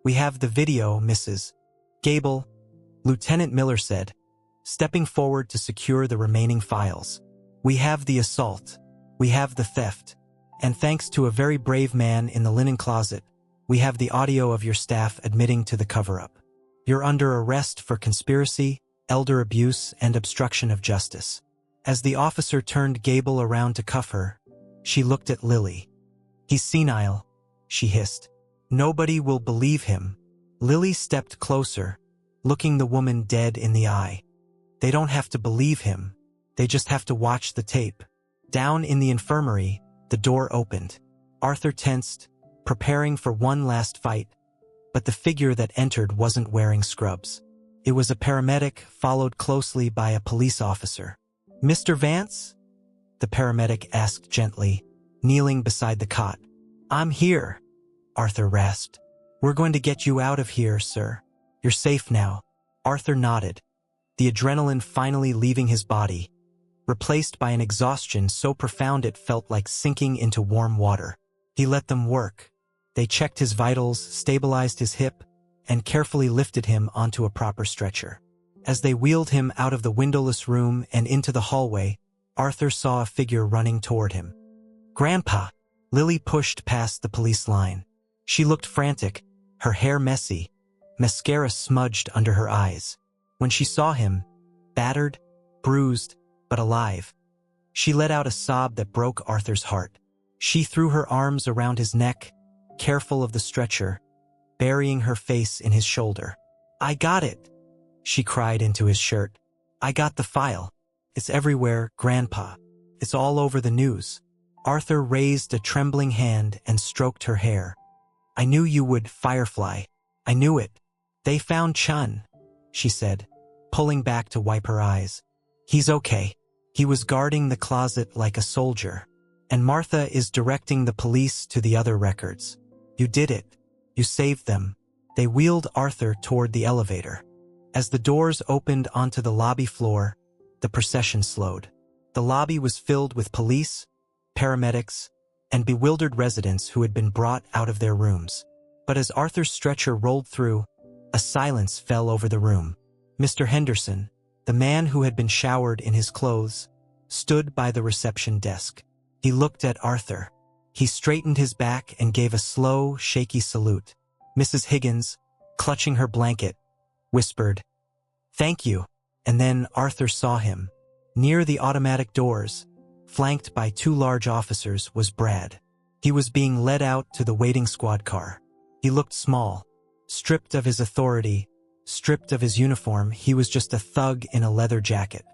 We have the video, Mrs. Gable, Lieutenant Miller said, stepping forward to secure the remaining files. We have the assault. We have the theft. And thanks to a very brave man in the linen closet, we have the audio of your staff admitting to the cover-up. You're under arrest for conspiracy, elder abuse, and obstruction of justice. As the officer turned Gable around to cuff her, she looked at Lily. He's senile, she hissed. Nobody will believe him. Lily stepped closer, looking the woman dead in the eye. They don't have to believe him. They just have to watch the tape. Down in the infirmary, the door opened. Arthur tensed, preparing for one last fight, but the figure that entered wasn't wearing scrubs. It was a paramedic, followed closely by a police officer. "Mr. Vance?" the paramedic asked gently, kneeling beside the cot. "I'm here," Arthur rasped. "We're going to get you out of here, sir. You're safe now." Arthur nodded, the adrenaline finally leaving his body, replaced by an exhaustion so profound it felt like sinking into warm water. He let them work. They checked his vitals, stabilized his hip, and carefully lifted him onto a proper stretcher. As they wheeled him out of the windowless room and into the hallway, Arthur saw a figure running toward him. "Grandpa!" Lily pushed past the police line. She looked frantic, her hair messy, mascara smudged under her eyes. When she saw him, battered, bruised, but alive, she let out a sob that broke Arthur's heart. She threw her arms around his neck, careful of the stretcher, burying her face in his shoulder. "I got it," she cried into his shirt. "I got the file. It's everywhere, Grandpa. It's all over the news." Arthur raised a trembling hand and stroked her hair. "I knew you would, Firefly. I knew it. They found Chun," she said, pulling back to wipe her eyes. "He's okay. He was guarding the closet like a soldier. And Martha is directing the police to the other records. You did it. You saved them." They wheeled Arthur toward the elevator. As the doors opened onto the lobby floor, the procession slowed. The lobby was filled with police, paramedics, and bewildered residents who had been brought out of their rooms. But as Arthur's stretcher rolled through, a silence fell over the room. Mr. Henderson, the man who had been showered in his clothes, stood by the reception desk. He looked at Arthur. He straightened his back and gave a slow, shaky salute. Mrs. Higgins, clutching her blanket, whispered, "Thank you." And then Arthur saw him. Near the automatic doors, flanked by two large officers, was Brad. He was being led out to the waiting squad car. He looked small, stripped of his authority, stripped of his uniform. He was just a thug in a leather jacket.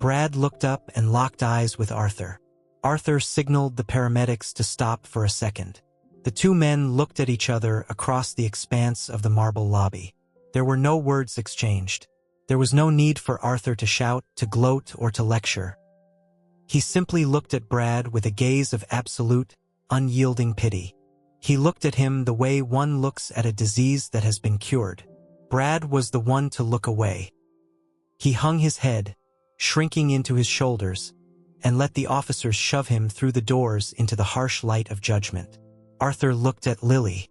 Brad looked up and locked eyes with Arthur. Arthur signaled the paramedics to stop for a second. The two men looked at each other across the expanse of the marble lobby. There were no words exchanged. There was no need for Arthur to shout, to gloat, or to lecture. He simply looked at Brad with a gaze of absolute, unyielding pity. He looked at him the way one looks at a disease that has been cured. Brad was the one to look away. He hung his head, shrinking into his shoulders, and let the officers shove him through the doors into the harsh light of judgment. Arthur looked at Lily.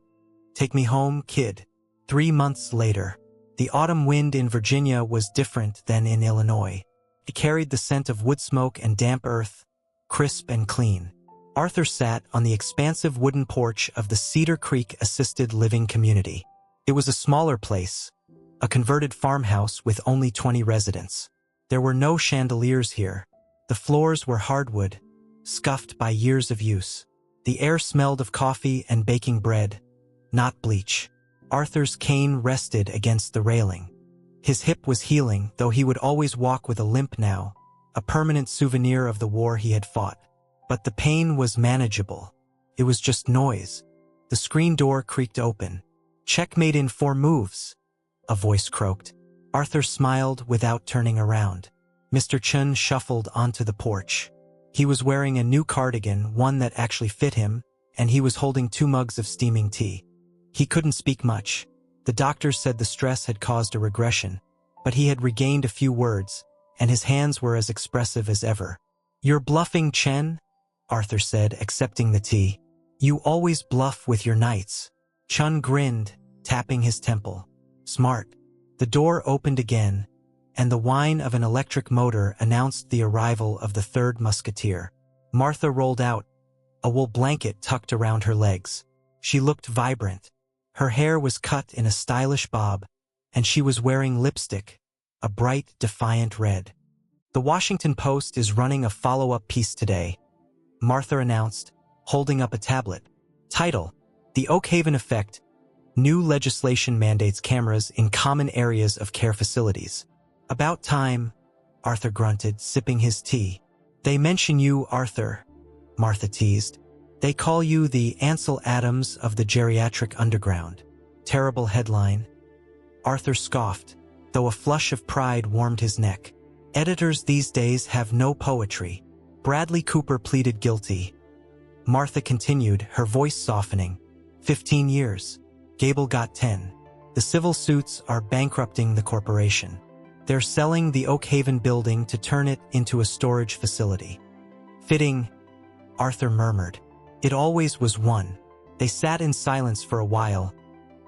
"Take me home, kid." 3 months later, the autumn wind in Virginia was different than in Illinois. It carried the scent of wood smoke and damp earth, crisp and clean. Arthur sat on the expansive wooden porch of the Cedar Creek Assisted Living Community. It was a smaller place, a converted farmhouse with only 20 residents. There were no chandeliers here. The floors were hardwood, scuffed by years of use. The air smelled of coffee and baking bread, not bleach. Arthur's cane rested against the railing. His hip was healing, though he would always walk with a limp now, a permanent souvenir of the war he had fought. But the pain was manageable. It was just noise. The screen door creaked open. "Checkmate in 4 moves," a voice croaked. Arthur smiled without turning around. Mr. Chun shuffled onto the porch. He was wearing a new cardigan, one that actually fit him, and he was holding 2 mugs of steaming tea. He couldn't speak much. The doctors said the stress had caused a regression, but he had regained a few words, and his hands were as expressive as ever. "You're bluffing, Chen," Arthur said, accepting the tea. "You always bluff with your knights." Chun grinned, tapping his temple. "Smart." The door opened again, and the whine of an electric motor announced the arrival of the 3rd musketeer. Martha rolled out, a wool blanket tucked around her legs. She looked vibrant. Her hair was cut in a stylish bob, and she was wearing lipstick, a bright, defiant red. "The Washington Post is running a follow-up piece today," Martha announced, holding up a tablet. Title: "The Oakhaven Effect. New legislation mandates cameras in common areas of care facilities." "About time," Arthur grunted, sipping his tea. They mention you, Arthur, Martha teased. They call you the Ansel Adams of the geriatric underground. Terrible headline. Arthur scoffed, though a flush of pride warmed his neck. Editors these days have no poetry. Bradley Cooper pleaded guilty. Martha continued, her voice softening. 15 years. Gable got 10. The civil suits are bankrupting the corporation. They're selling the Oakhaven building to turn it into a storage facility. Fitting, Arthur murmured. It always was one. They sat in silence for a while,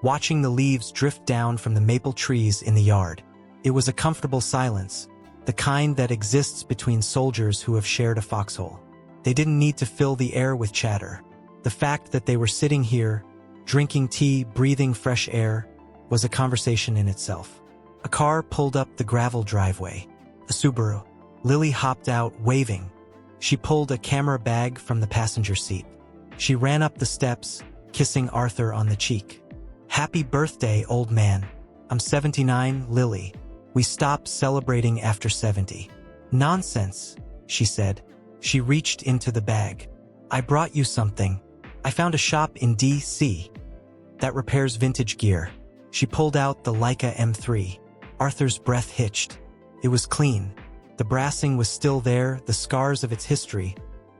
watching the leaves drift down from the maple trees in the yard. It was a comfortable silence, the kind that exists between soldiers who have shared a foxhole. They didn't need to fill the air with chatter. The fact that they were sitting here, drinking tea, breathing fresh air, was a conversation in itself. A car pulled up the gravel driveway. A Subaru. Lily hopped out, waving. She pulled a camera bag from the passenger seat. She ran up the steps, kissing Arthur on the cheek. Happy birthday, old man. I'm 79, Lily. We stopped celebrating after 70. Nonsense, she said. She reached into the bag. I brought you something. I found a shop in D.C. that repairs vintage gear. She pulled out the Leica M3. Arthur's breath hitched. It was clean. The brassing was still there, the scars of its history,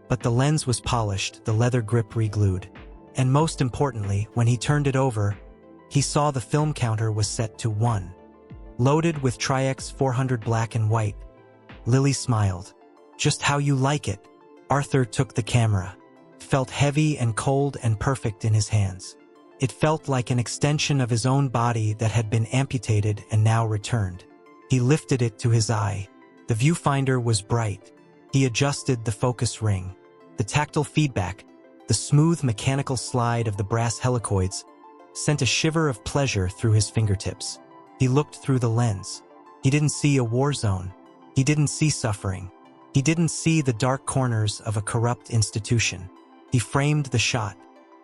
but the lens was polished, the leather grip re-glued. And most importantly, when he turned it over, he saw the film counter was set to 1. Loaded with Tri-X 400 black and white. Lily smiled. Just how you like it. Arthur took the camera. It felt heavy and cold and perfect in his hands. It felt like an extension of his own body that had been amputated and now returned. He lifted it to his eye. The viewfinder was bright. He adjusted the focus ring. The tactile feedback, the smooth mechanical slide of the brass helicoids, sent a shiver of pleasure through his fingertips. He looked through the lens. He didn't see a war zone. He didn't see suffering. He didn't see the dark corners of a corrupt institution. He framed the shot.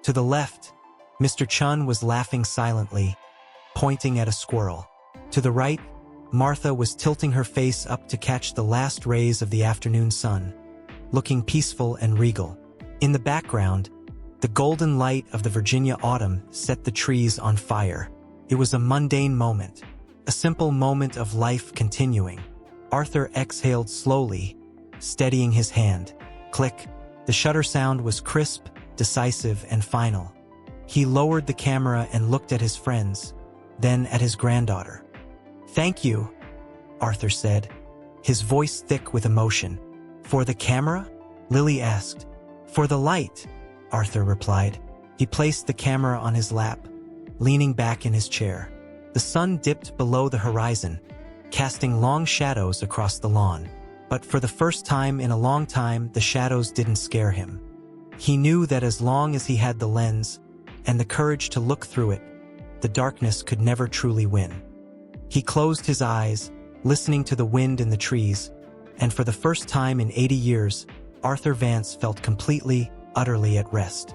To the left, Mr. Chun was laughing silently, pointing at a squirrel. To the right, Martha was tilting her face up to catch the last rays of the afternoon sun, looking peaceful and regal. In the background, the golden light of the Virginia autumn set the trees on fire. It was a mundane moment, a simple moment of life continuing. Arthur exhaled slowly, steadying his hand. Click. The shutter sound was crisp, decisive, and final. He lowered the camera and looked at his friends, then at his granddaughter. Thank you, Arthur said, his voice thick with emotion. For the camera? Lily asked. For the light, Arthur replied. He placed the camera on his lap, leaning back in his chair. The sun dipped below the horizon, casting long shadows across the lawn. But for the first time in a long time, the shadows didn't scare him. He knew that as long as he had the lens and the courage to look through it, the darkness could never truly win. He closed his eyes, listening to the wind in the trees, and for the first time in 80 years, Arthur Vance felt completely, utterly at rest.